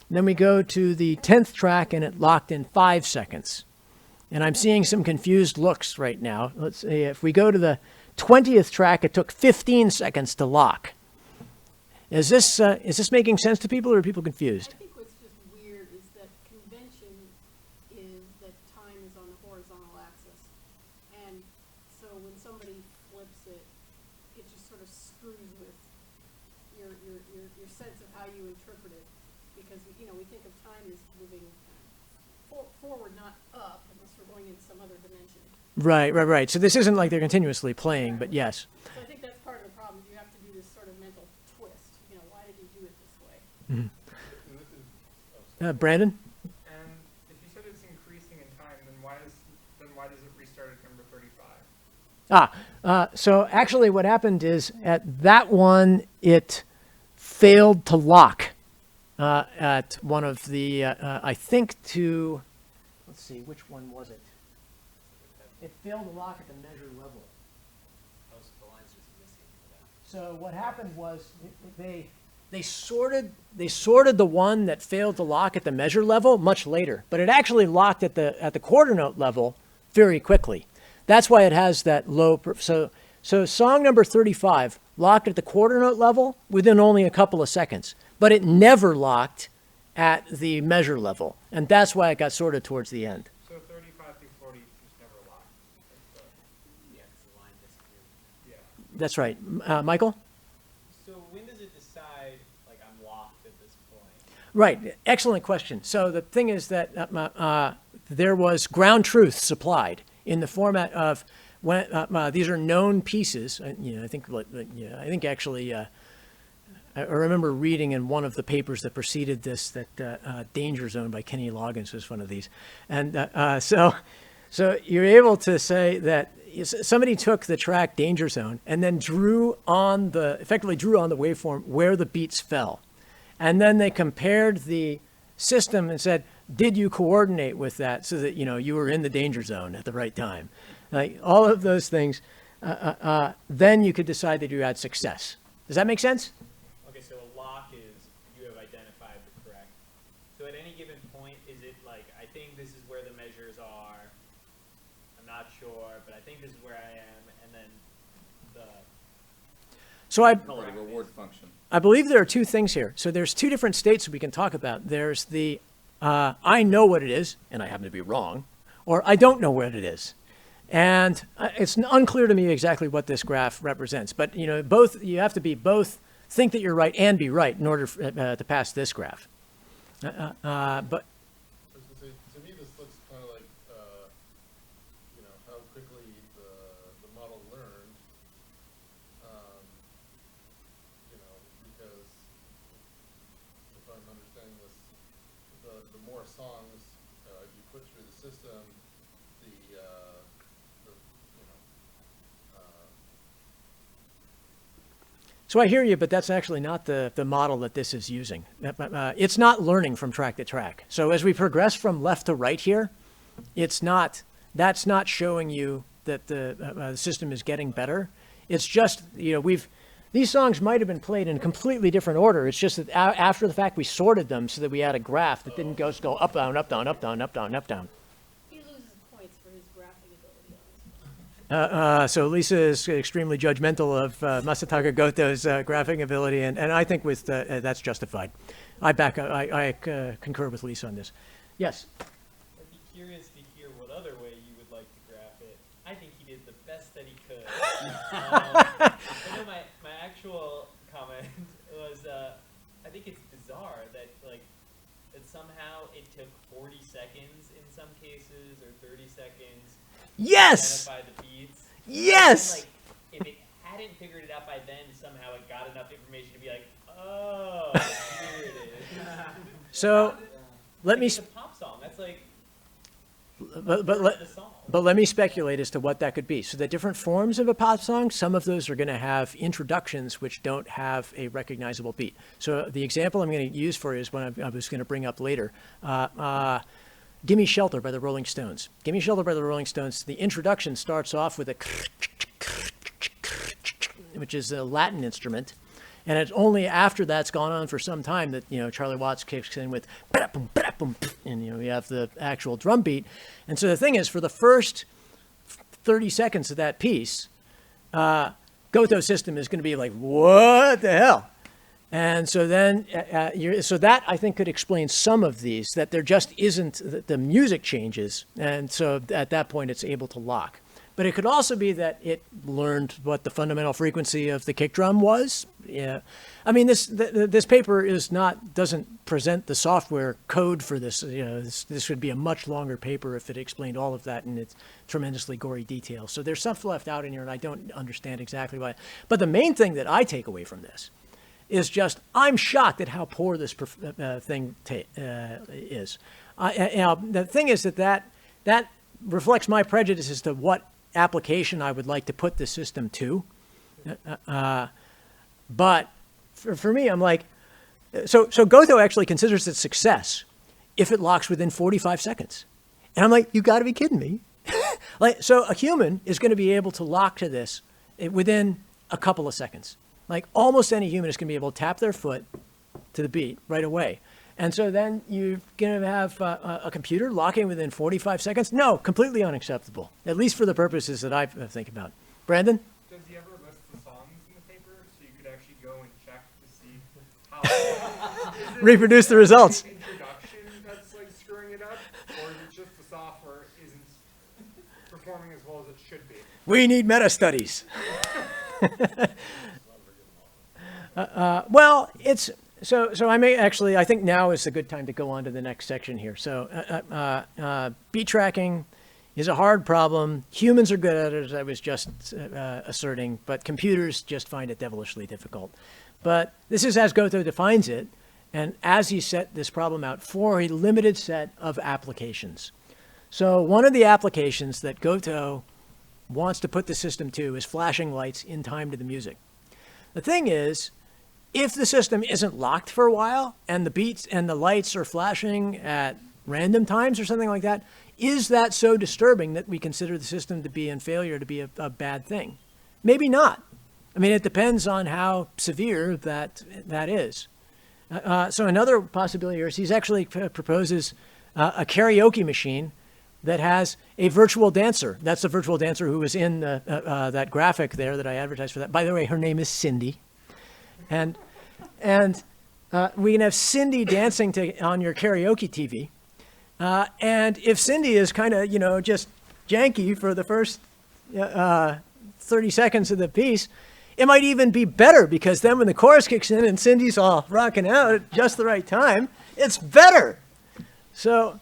Then we go to the 10th track and it locked in 5 seconds. And I'm seeing some confused looks right now. Let's see, if we go to the 20th track, it took 15 seconds to lock. Is this making sense to people, or are people confused? I think what's just weird is that convention is that time is on the horizontal axis. And so when somebody flips it, it just sort of screws with your sense of how you interpret it. Because, we think of time as moving forward, not up, unless we're going in some other dimension. Right. So this isn't like they're continuously playing, but yes. So I think that's part of the problem. You have to do this sort of mental twist. Why did he do it this way? Brandon? And if you said it's increasing in time, then why does it restart at number 35? So actually what happened is at that one, it failed to lock at one of the, I think to, let's see, which one was it? It failed to lock at the measure level. The line's just missing for that. So what happened was they sorted the one that failed to lock at the measure level much later, but it actually locked at the quarter note level very quickly. That's why it has that low. So song number 35 locked at the quarter note level within only a couple of seconds, but it never locked at the measure level, and that's why it got sorted towards the end. So 35 through 40 just never locked. Yeah, because the line disappeared. Yeah. That's right. Michael? So when does it decide, like, I'm locked at this point? Right. Excellent question. So the thing is that there was ground truth supplied in the format of when these are known pieces. I think actually I remember reading in one of the papers that preceded this that Danger Zone by Kenny Loggins was one of these, and so you're able to say that somebody took the track Danger Zone and then effectively drew on the waveform where the beats fell. And then they compared the system and said, did you coordinate with that so that, you were in the danger zone at the right time? Like all of those things, then you could decide that you had success. Does that make sense? Okay, so a lock is you have identified the correct. So at any given point, is it like, I think this is where think this is where I am, and then the So I Call it a reward function. believe there are two things here. So there's two different states we can talk about. There's the I know what it is, and I happen to be wrong, or I don't know what it is. And it's unclear to me exactly what this graph represents. But you know, you have to be both think that you're right and be right in order to pass this graph. But I was gonna say, to me, this looks kind of like, you know, how quickly the model learned, you know, because if I'm understanding this, the more songs you put through the system, you know, so I hear you, but that's actually not the model that this is using. It's not learning from track to track. So as we progress from left to right here, that's not showing you that the system is getting better. It's just, you know, these songs might have been played in a completely different order. It's just that after the fact, we sorted them so that we had a graph that didn't go up, down, up, down, up, down, up, down, up, down. He loses points for his graphing ability on this one. So Lisa is extremely judgmental of Masataka Goto's graphing ability, and I think that's justified. I concur with Lisa on this. Yes. I'd be curious to hear what other way you would like to graph it. I think he did the best that he could. I know my actual comment was, I think it's bizarre that that somehow it took 40 seconds in some cases or 30 seconds Yes. to identify the beats. Yes. And, if it hadn't figured it out by then, somehow it got enough information to be like, oh, here it is. So let me. It's a pop song. That's like But the song. let me speculate as to what that could be. So the different forms of a pop song, some of those are going to have introductions which don't have a recognizable beat. So the example I'm going to use for you is one I was going to bring up later. Gimme Shelter by the Rolling Stones. Gimme Shelter by the Rolling Stones, the introduction starts off with a which is a Latin instrument. And it's only after that's gone on for some time that, you know, Charlie Watts kicks in with, and, you know, we have the actual drum beat. And so the thing is, for the first 30 seconds of that piece, Gotoh System is going to be like, what the hell? And so then, so that I think could explain some of these, that there just isn't, the music changes. And so at that point, it's able to lock. But it could also be that it learned what the fundamental frequency of the kick drum was. Yeah, I mean, this paper doesn't present the software code for this. You know, this would be a much longer paper if it explained all of that in its tremendously gory detail. So there's stuff left out in here, and I don't understand exactly why. But the main thing that I take away from this is just I'm shocked at how poor this thing is. Now the thing is that reflects my prejudice as to what application I would like to put the system to. But for me, I'm like, so Goto actually considers it success if it locks within 45 seconds. And I'm like, you got to be kidding me. So a human is going to be able to lock to this within a couple of seconds. Like almost any human is going to be able to tap their foot to the beat right away. And so then you're going to have a computer locking within 45 seconds? No, completely unacceptable, at least for the purposes that I think about. Brandon? Does he ever list the songs in the paper so you could actually go and check to see how is it Reproduce the results. the introduction that's like screwing it up, or is it just the software isn't performing as well as it should be? We need meta studies. Well, it's so I may actually, I think now is a good time to go on to the next section here. So beat tracking is a hard problem. Humans are good at it, as I was just asserting, but computers just find it devilishly difficult. But this is as Goto defines it, and as he set this problem out for a limited set of applications. So one of the applications that Goto wants to put the system to is flashing lights in time to the music. The thing is, if the system isn't locked for a while and the beats and the lights are flashing at random times or something like that, is that so disturbing that we consider the system to be in failure to be a bad thing? Maybe not. I mean, it depends on how severe that is. So another possibility here is he actually proposes a karaoke machine that has a virtual dancer. That's the virtual dancer who was in that graphic there that I advertised for that. By the way, her name is Cindy. And we can have Cindy dancing on your karaoke TV. And if Cindy is kind of, just janky for the first 30 seconds of the piece, it might even be better, because then when the chorus kicks in and Cindy's all rocking out at just the right time, it's better. So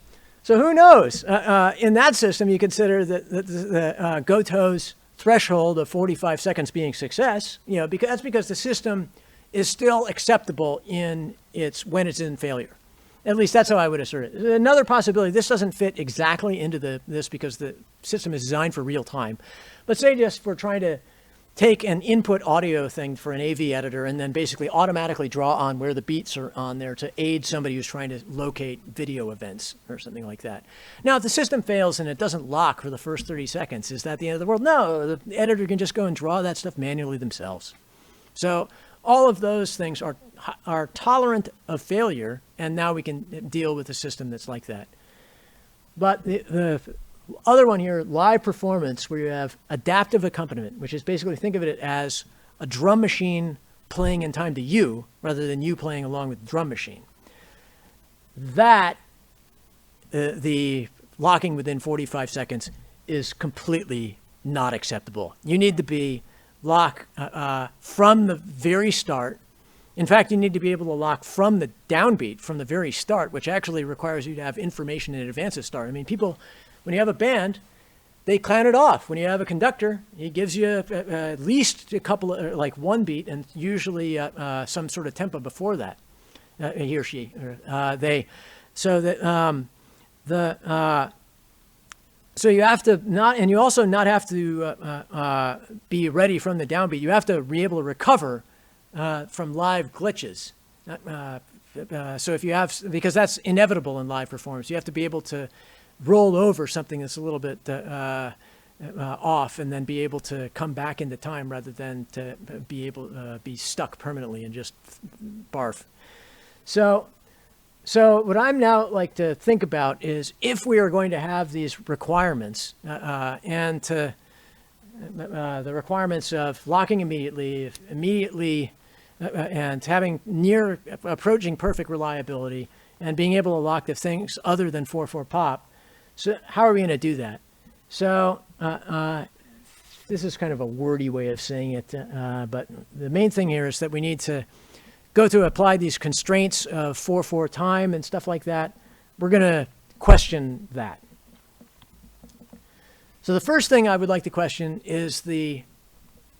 who knows? In that system, you consider that the Gotoh's threshold of 45 seconds being success, that's because the system is still acceptable when it's in failure. At least that's how I would assert it. Another possibility, this doesn't fit exactly into this because the system is designed for real time. But say just we're trying to take an input audio thing for an AV editor and then basically automatically draw on where the beats are on there to aid somebody who's trying to locate video events or something like that. Now, if the system fails and it doesn't lock for the first 30 seconds, is that the end of the world? No, the editor can just go and draw that stuff manually themselves. So all of those things are tolerant of failure, and now we can deal with a system that's like that. But the other one here, live performance, where you have adaptive accompaniment, which is basically, think of it as a drum machine playing in time to you rather than you playing along with the drum machine. That, the locking within 45 seconds is completely not acceptable. You need to be lock from the very start. In fact, you need to be able to lock from the downbeat from the very start, which actually requires you to have information in advance of start. I mean, people, when you have a band, they count it off. When you have a conductor, he gives you at least a couple of, like one beat, and usually some sort of tempo before that. He or she, so you have to not, and you also not have to be ready from the downbeat. You have to be able to recover from live glitches. So if you have, because that's inevitable in live performance, you have to be able to roll over something that's a little bit off and then be able to come back into time rather than to be able to be stuck permanently and just barf. So what I'm now like to think about is, if we are going to have these requirements and the requirements of locking immediately, and having near approaching perfect reliability and being able to lock the things other than 4/4 pop. So how are we going to do that? So this is kind of a wordy way of saying it, but the main thing here is that we need to go to apply these constraints of 4/4 time and stuff like that. We're going to question that. So the first thing I would like to question is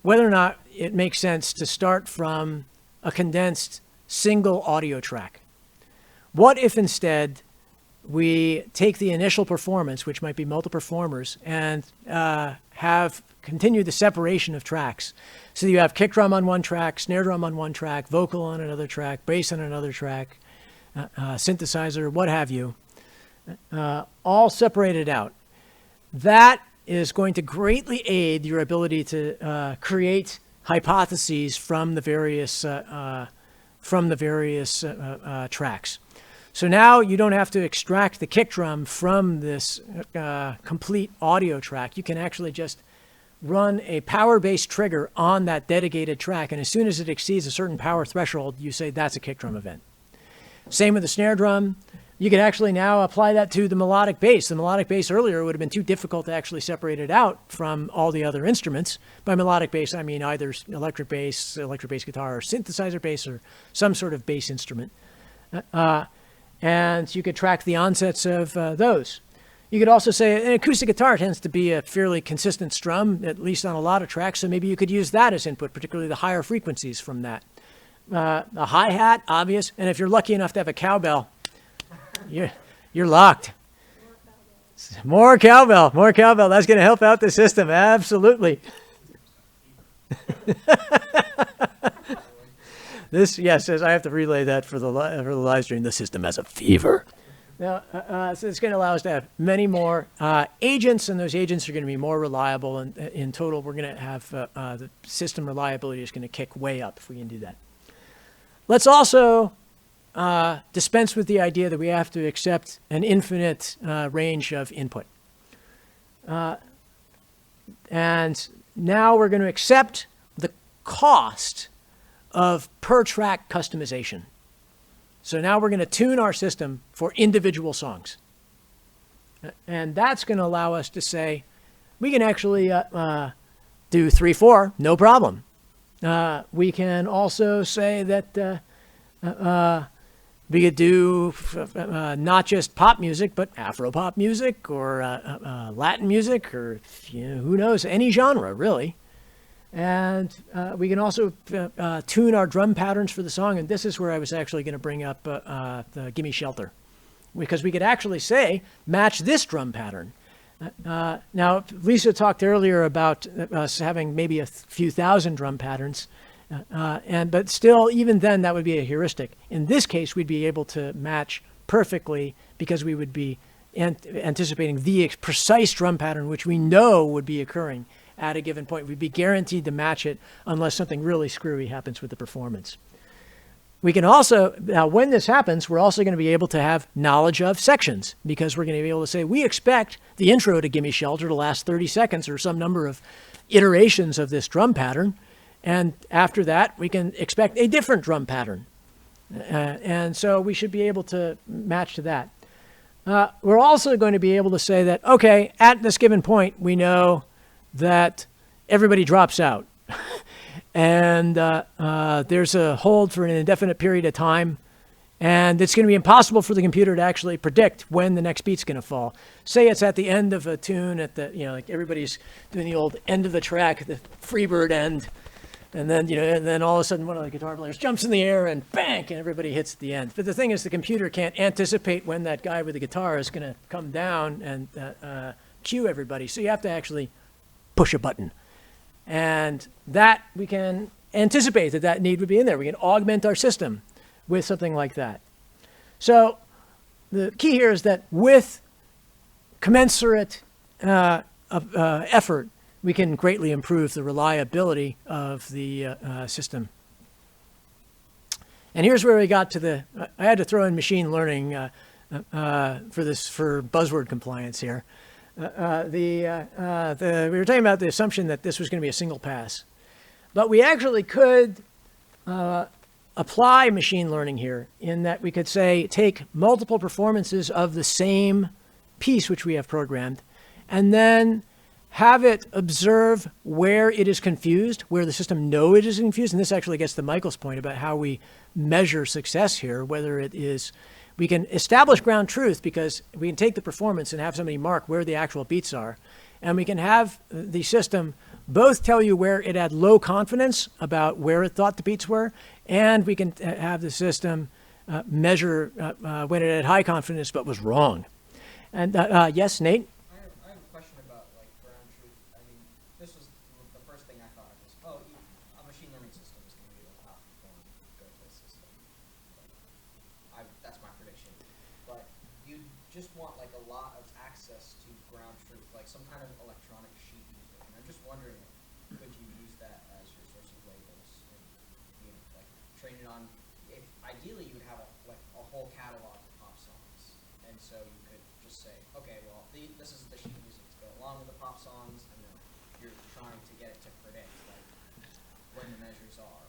whether or not it makes sense to start from a condensed single audio track. What if instead we take the initial performance, which might be multiple performers, and have continued the separation of tracks? So you have kick drum on one track, snare drum on one track, vocal on another track, bass on another track, synthesizer, what have you, all separated out. That is going to greatly aid your ability to create hypotheses from the various tracks. So now you don't have to extract the kick drum from this complete audio track. You can actually just run a power-based trigger on that dedicated track, and as soon as it exceeds a certain power threshold, you say that's a kick drum event. Same with the snare drum. You can actually now apply that to the melodic bass. The melodic bass earlier would have been too difficult to actually separate it out from all the other instruments. By melodic bass, I mean either electric bass guitar, or synthesizer bass, or some sort of bass instrument. And you could track the onsets of those. You could also say an acoustic guitar tends to be a fairly consistent strum, at least on a lot of tracks, so maybe you could use that as input, particularly the higher frequencies from that. A hi-hat, obvious, and if you're lucky enough to have a cowbell, you're locked. More cowbell. That's going to help out the system, absolutely. Yes, I have to relay that for the live stream. The system has a fever. Now, so it's going to allow us to have many more agents, and those agents are going to be more reliable. And in total, we're going to have the system reliability is going to kick way up if we can do that. Let's also dispense with the idea that we have to accept an infinite range of input. And now we're going to accept the cost of per track customization. So now we're going to tune our system for individual songs. And that's going to allow us to say, we can actually do 3/4, no problem. We can also say that we could do not just pop music, but Afro-pop music or Latin music or who knows, any genre, really. And we can also tune our drum patterns for the song. And this is where I was actually going to bring up the Gimme Shelter. Because we could actually say, match this drum pattern. Now, Lisa talked earlier about us having maybe a few thousand drum patterns. But still, even then, that would be a heuristic. In this case, we'd be able to match perfectly because we would be anticipating the precise drum pattern, which we know would be occurring at a given point. We'd be guaranteed to match it unless something really screwy happens with the performance. We can also, now when this happens, we're also going to be able to have knowledge of sections because we're going to be able to say, we expect the intro to Gimme Shelter to last 30 seconds or some number of iterations of this drum pattern. And after that, we can expect a different drum pattern. And so we should be able to match to that. We're also going to be able to say that, okay, at this given point, we know that everybody drops out. And there's a hold for an indefinite period of time. And it's going to be impossible for the computer to actually predict when the next beat's going to fall. Say it's at the end of a tune, at the, like everybody's doing the old end of the track, the Freebird end. And then, and then all of a sudden one of the guitar players jumps in the air and bang, and everybody hits at the end. But the thing is, the computer can't anticipate when that guy with the guitar is going to come down and cue everybody. So you have to actually push a button. And that we can anticipate that need would be in there. We can augment our system with something like that. So the key here is that with commensurate effort, we can greatly improve the reliability of the system. And here's where we got to I had to throw in machine learning for buzzword compliance here. We were talking about the assumption that this was going to be a single pass. But we actually could apply machine learning here in that we could say, take multiple performances of the same piece which we have programmed, and then have it observe where it is confused, where the system knows it is confused. And this actually gets to Michael's point about how we measure success here, whether it is, we can establish ground truth because we can take the performance and have somebody mark where the actual beats are. And we can have the system both tell you where it had low confidence about where it thought the beats were, and we can have the system measure when it had high confidence but was wrong. And yes, Nate? I have a question about ground truth. I mean, this was the first thing I thought of was, a machine learning system is going to be able to outperform Gotoh system. That's my prediction. But you just want a lot of access to ground truth, like some kind of electronic sheet music. And I'm just wondering, could you use that as your source of labels and train it on? If ideally you would have a whole catalog of pop songs, and so you could just say, okay, well, this is the sheet music to go along with the pop songs, and then you're trying to get it to predict when the measures are.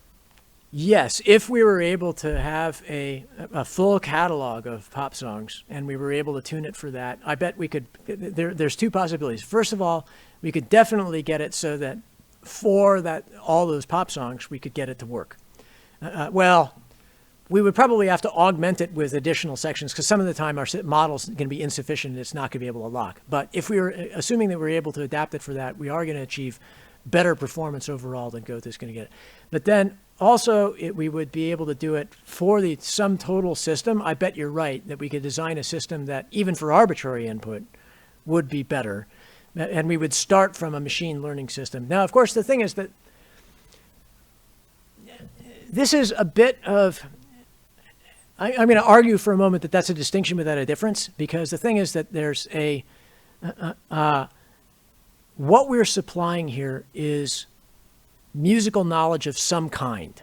Yes, if we were able to have a full catalog of pop songs and we were able to tune it for that, I bet we could, there's two possibilities. First of all, we could definitely get it so that for all those pop songs, we could get it to work. Well, we would probably have to augment it with additional sections because some of the time our model's going to be insufficient and it's not going to be able to lock. But if we were assuming that we're able to adapt it for that, we are going to achieve better performance overall than Goto's going to get it. But then also we would be able to do it for the sum total system. I bet you're right that we could design a system that even for arbitrary input would be better. And we would start from a machine learning system. Now, of course, the thing is that this is a bit of, I'm going to argue for a moment that that's a distinction without a difference, because the thing is that there's what we're supplying here is musical knowledge of some kind.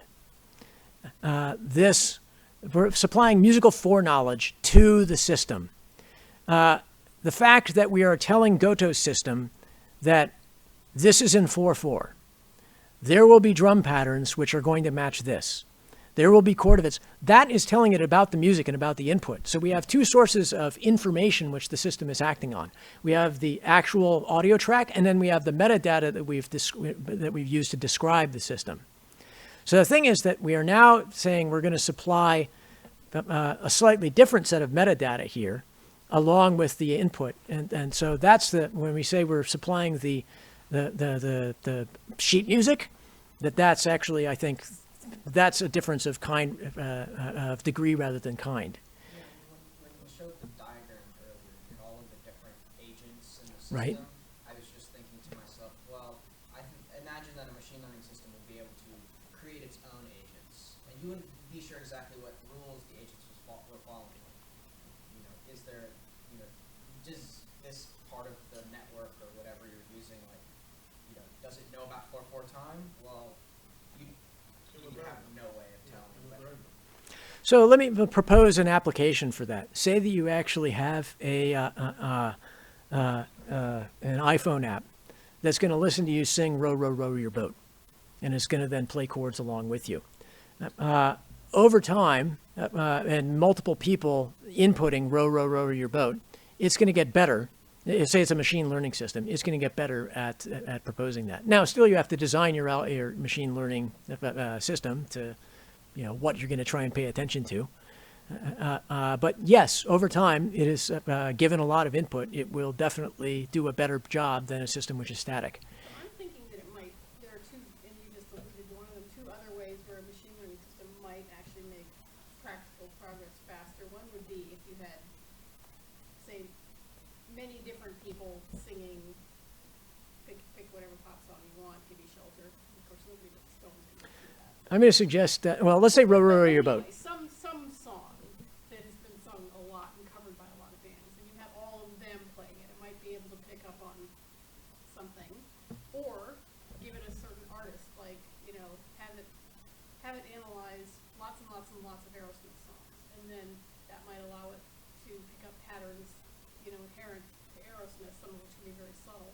We're supplying musical foreknowledge to the system. the fact that we are telling Gotoh System that this is in 4/4. There will be drum patterns which are going to match this. There will be chord events. That is telling it about the music and about the input. So we have two sources of information which the system is acting on. We have the actual audio track, and then we have the metadata that we've used to describe the system. So the thing is that we are now saying we're going to supply a slightly different set of metadata here, along with the input. And so that's when we say we're supplying the sheet music, that's actually, I think, that's a difference of of degree rather than kind. Yeah, when you showed the diagram earlier, and all of the different agents in the system, Right. I was just thinking to myself, well, imagine that a machine learning system would be able to create its own agents, and you wouldn't be sure exactly what rules the agents were following. You know, is there, you know, does this part of the network or whatever you're using, like, you know, does it know about 4/4 time? Well, you have no way of telling. But So let me propose an application for that. Say that you actually have an iPhone app that's going to listen to you sing "Row, row, row your boat," and it's going to then play chords along with you. Over time, and multiple people inputting "Row, row, row your boat," it's going to get better. Say it's a machine learning system, it's going to get better at proposing that. Now, still, you have to design your machine learning system to, you know, what you're going to try and pay attention to. But yes, over time, it is given a lot of input, it will definitely do a better job than a system which is static. I'm thinking that it might, there are two, and you just alluded to one of them, two other ways where a machine learning system might actually make practical progress faster. One would be if you had, say, many different people singing, pick whatever pop song you want, give you shelter. Of course, nobody but the Stones can do that. I'm going to suggest that, well, let's say "Row, row, row your boat." Anyway, some song that has been sung a lot and covered by a lot of bands, and you have all of them playing it. It might be able to pick up on something, or give it a certain artist, like, you know, have it analyze lots and lots and lots of Aerosmith songs, and then that might allow it to pick up patterns, you know, inherent to Aerosmith, some of which can be very subtle.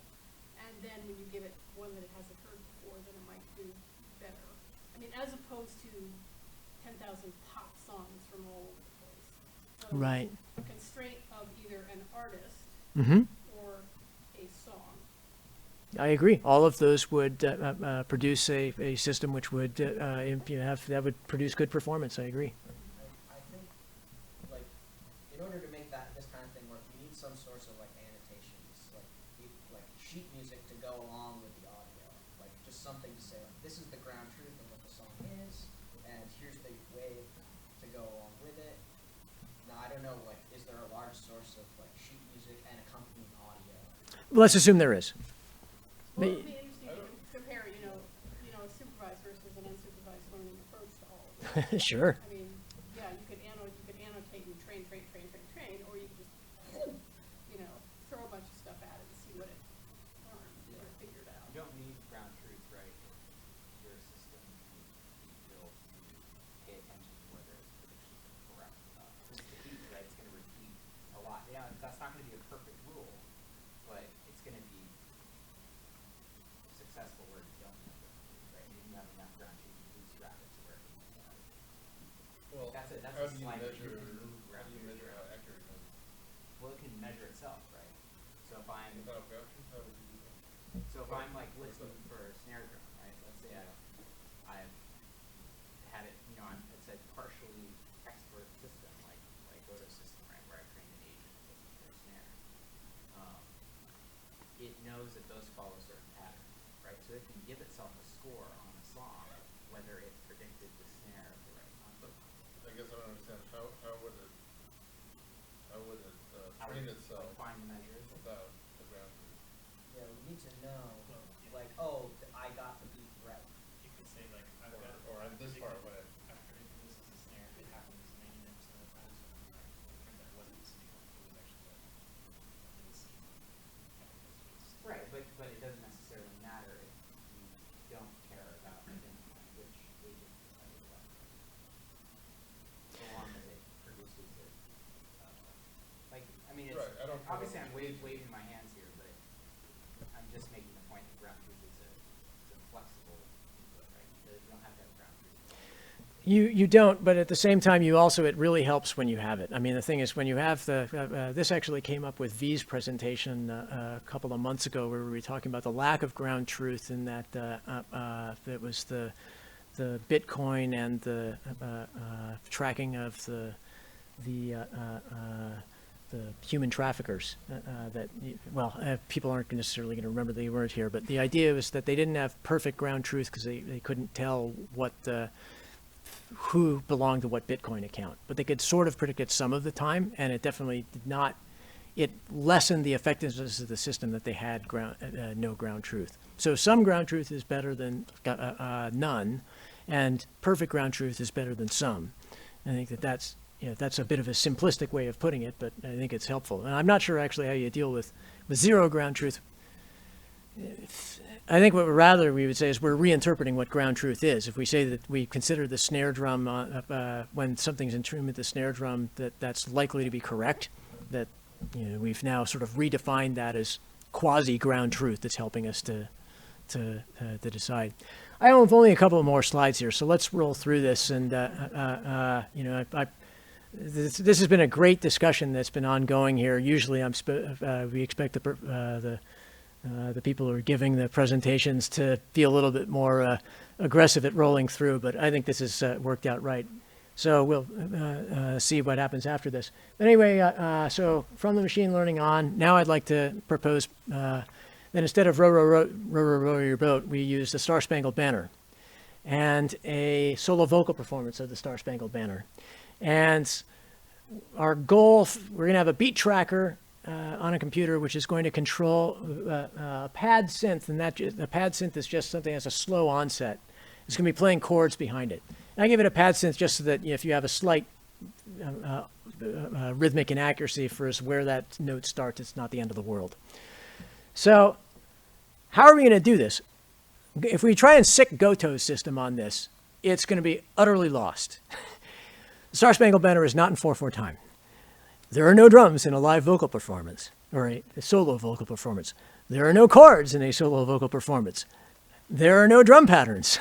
And then when you give it one that it hasn't heard before, then it might do better. I mean, as opposed to 10,000 pop songs from all over the place. So Right. a constraint of either an artist Mm-hmm. or a song. I agree. All of those would produce a system which would that would produce good performance. I agree. I think, like, in order to make this kind of thing work, you need some source of, like, annotations, like sheet music to go along with the audio, like just something to say, like, this is the ground truth of what the song is, and here's the wave to go along with it. Now, I don't know, like, is there a large source of, like, sheet music and accompanying audio? Let's assume there is. Well, May- it'd be interesting to compare, you know, a supervised versus an unsupervised learning approach to all of this. Sure. I mean, yeah, you could annotate and train, or you could just, you know, throw a bunch of stuff at it and see what it learns, or figure it out. You don't need ground truth, right? If your system can be built to pay attention to whether its predictions are correct. Since the beat, right, it's going to repeat a lot. Yeah, that's not going to be a perfect rule, but it's going to be successful where you don't have ground truth, right? You have enough ground truth to bootstrap it to where it can be done. Well, That's a how do you slight- measure, you can move how ground do you truth measure around. how accurate it is? Well, it can measure itself, right? So if I'm Without ground truth, how would you do that? like listening for a snare drum, right? Let's say I've had it, you know, it's a partially expert system like Gotoh System, right, where I trained an agent to listen for a snare. It knows that those follow certain patterns, right? So it can give itself a score on a song, whether it predicted the snare at the right time. I guess I don't understand, how would it How train would it, itself like, find the measures? without the ground truth? Yeah, we need to know, like, oh, I got the beat right. You could say like, I've got, Or on this part, when it, I've predicted this as a snare, it happens 99% of the time, so I'm right. That wasn't the snare, it was actually the scene. Right, but it doesn't necessarily matter if you don't care about identifying which agent decided what. So long as it produces it. Like, I mean, it's. right, I don't obviously I'm waving my hands here, but I'm just making the point that ground truth is a flexible input, right? You don't have to have ground truth. You don't, but at the same time, it really helps when you have it. I mean, the thing is, when you have this actually came up with V's presentation a couple of months ago, where we were talking about the lack of ground truth in that that was the Bitcoin and the tracking of the human traffickers. People aren't necessarily going to remember the word here, but the idea was that they didn't have perfect ground truth because they couldn't tell who belonged to what Bitcoin account, but they could sort of predict it some of the time, and it definitely did not. It lessened the effectiveness of the system that they had no ground truth. So some ground truth is better than none, and perfect ground truth is better than some. I think that's a bit of a simplistic way of putting it, but I think it's helpful. And I'm not sure actually how you deal with zero ground truth. I think what we would say is we're reinterpreting what ground truth is. If we say that we consider the snare drum, when something's in tune with the snare drum, that's likely to be correct, that we've now sort of redefined that as quasi-ground truth that's helping us to decide. I have only a couple more slides here, so let's roll through this. And this has been a great discussion that's been ongoing here. Usually, we expect the people who are giving the presentations to be a little bit more aggressive at rolling through, but I think this has worked out right. So we'll see what happens after this. But anyway, so from the machine learning on, now I'd like to propose that instead of row, row, row your boat, we use the Star Spangled Banner and a solo vocal performance of the Star Spangled Banner. And our goal, we're going to have a beat tracker on a computer, which is going to control a pad synth, and the pad synth is just something that has a slow onset. It's going to be playing chords behind it. And I give it a pad synth just so that if you have a slight rhythmic inaccuracy for where that note starts, it's not the end of the world. So how are we going to do this? If we try and sick Gotoh System on this, it's going to be utterly lost. The Star Spangled Banner is not in 4/4 time. There are no drums in a live vocal performance, or a solo vocal performance. There are no chords in a solo vocal performance. There are no drum patterns.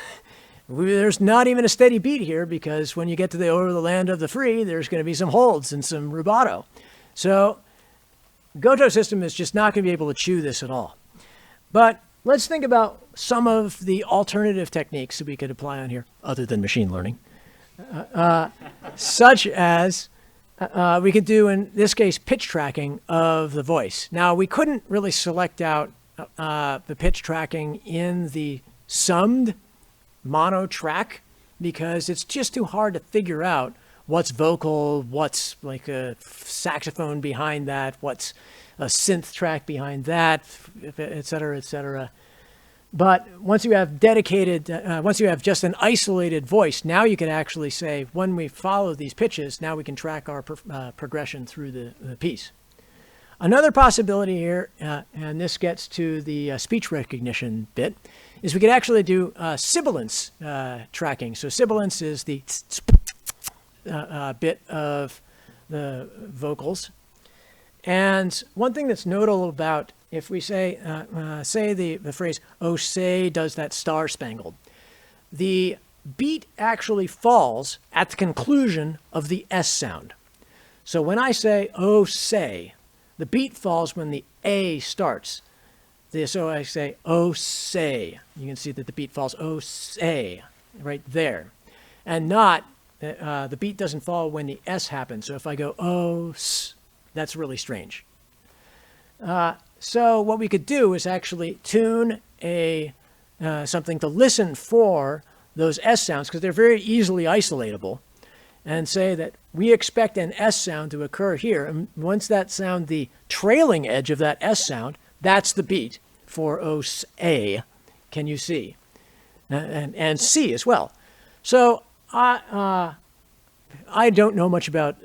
There's not even a steady beat here, because when you get to over the land of the free, there's going to be some holds and some rubato. So Gotoh System is just not going to be able to chew this at all. But let's think about some of the alternative techniques that we could apply on here, other than machine learning, such as we could do, in this case, pitch tracking of the voice. Now, we couldn't really select out the pitch tracking in the summed mono track because it's just too hard to figure out what's vocal, what's like a saxophone behind that, what's a synth track behind that, et cetera, et cetera. But once you have once you have just an isolated voice, now you can actually say, when we follow these pitches, now we can track our progression through the piece. Another possibility here, and this gets to the speech recognition bit, is we could actually do sibilance tracking. So sibilance is the bit of the vocals. And one thing that's notable about, if we say the phrase, "oh say does that star spangled," the beat actually falls at the conclusion of the S sound. So when I say, "oh say," the beat falls when the A starts. So I say, "oh say." You can see that the beat falls, "oh say," right there. And not, the beat doesn't fall when the S happens. So if I go, "oh s," that's really strange. So what we could do is actually tune something to listen for those S sounds, because they're very easily isolatable, and say that we expect an S sound to occur here. And once that sound, the trailing edge of that S sound, that's the beat for "oh A." Can you see? And C as well. So I don't know much about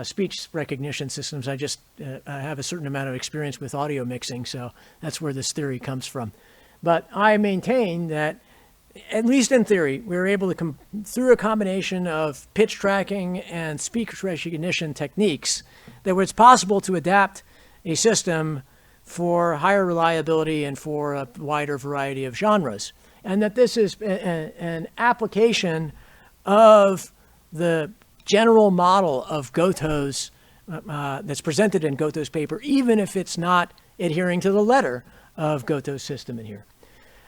speech recognition systems. I just have a certain amount of experience with audio mixing, so that's where this theory comes from. But I maintain that, at least in theory, we're able to, through a combination of pitch tracking and speech recognition techniques, that it's possible to adapt a system for higher reliability and for a wider variety of genres. And that this is an application of the general model of Goto's that's presented in Goto's paper, even if it's not adhering to the letter of Goto's system in here.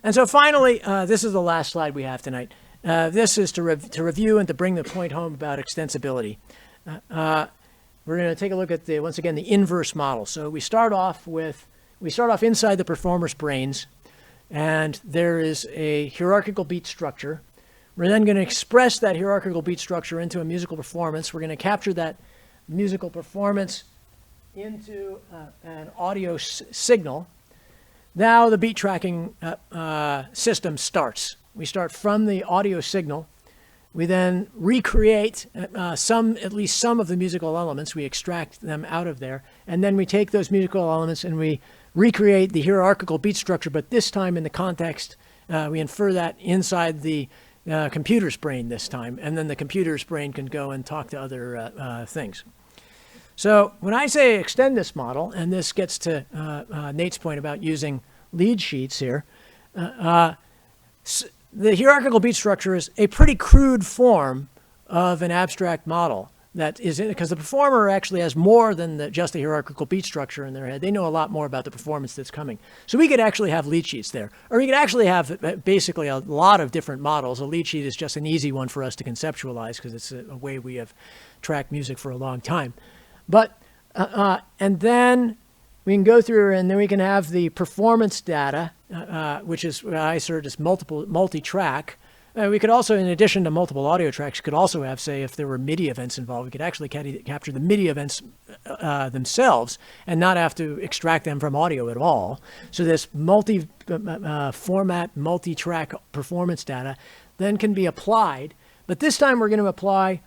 And so finally, this is the last slide we have tonight. This is to review and to bring the point home about extensibility. We're going to take a look at once again, the inverse model. So we start off inside the performer's brains, and there is a hierarchical beat structure. We're then going to express that hierarchical beat structure into a musical performance. We're going to capture that musical performance into an audio signal. Now the beat tracking system starts. We start from the audio signal. We then recreate at least some of the musical elements. We extract them out of there. And then we take those musical elements and we recreate the hierarchical beat structure, but this time in the context, we infer that inside the computer's brain this time. And then the computer's brain can go and talk to other things. So when I say extend this model, and this gets to Nate's point about using lead sheets here, the hierarchical beat structure is a pretty crude form of an abstract model that is in, because the performer actually has more than just a hierarchical beat structure in their head. They know a lot more about the performance that's coming. So we could actually have lead sheets there. Or we could actually have basically a lot of different models. A lead sheet is just an easy one for us to conceptualize because it's a way we have tracked music for a long time. But, and then we can go through and then we can have the performance data, which is what I assert as multi-track. We could also, in addition to multiple audio tracks, could also have, say, if there were MIDI events involved, we could actually capture the MIDI events themselves and not have to extract them from audio at all. So this multi-format, multi-track performance data then can be applied. But this time we're going to apply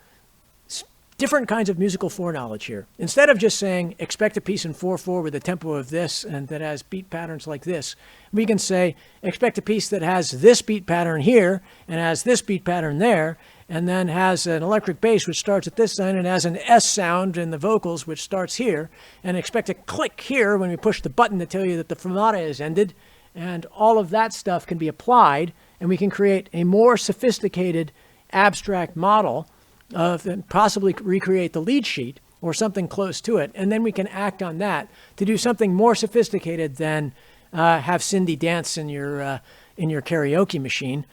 different kinds of musical foreknowledge here. Instead of just saying, expect a piece in 4/4 with a tempo of this and that has beat patterns like this, we can say, expect a piece that has this beat pattern here and has this beat pattern there, and then has an electric bass which starts at this end and has an S sound in the vocals which starts here, and expect a click here when we push the button to tell you that the fermata is ended. And all of that stuff can be applied, and we can create a more sophisticated abstract model and possibly recreate the lead sheet or something close to it. And then we can act on that to do something more sophisticated than have Cindy dance in your karaoke machine.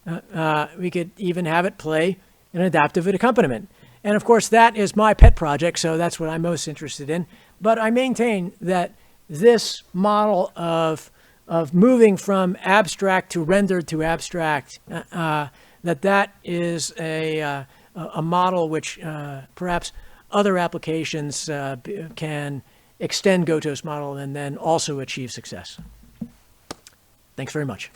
We could even have it play an adaptive accompaniment. And of course, that is my pet project, so that's what I'm most interested in. But I maintain that this model of moving from abstract to rendered to abstract, that is a model which perhaps other applications can extend Goto's model and then also achieve success. Thanks very much.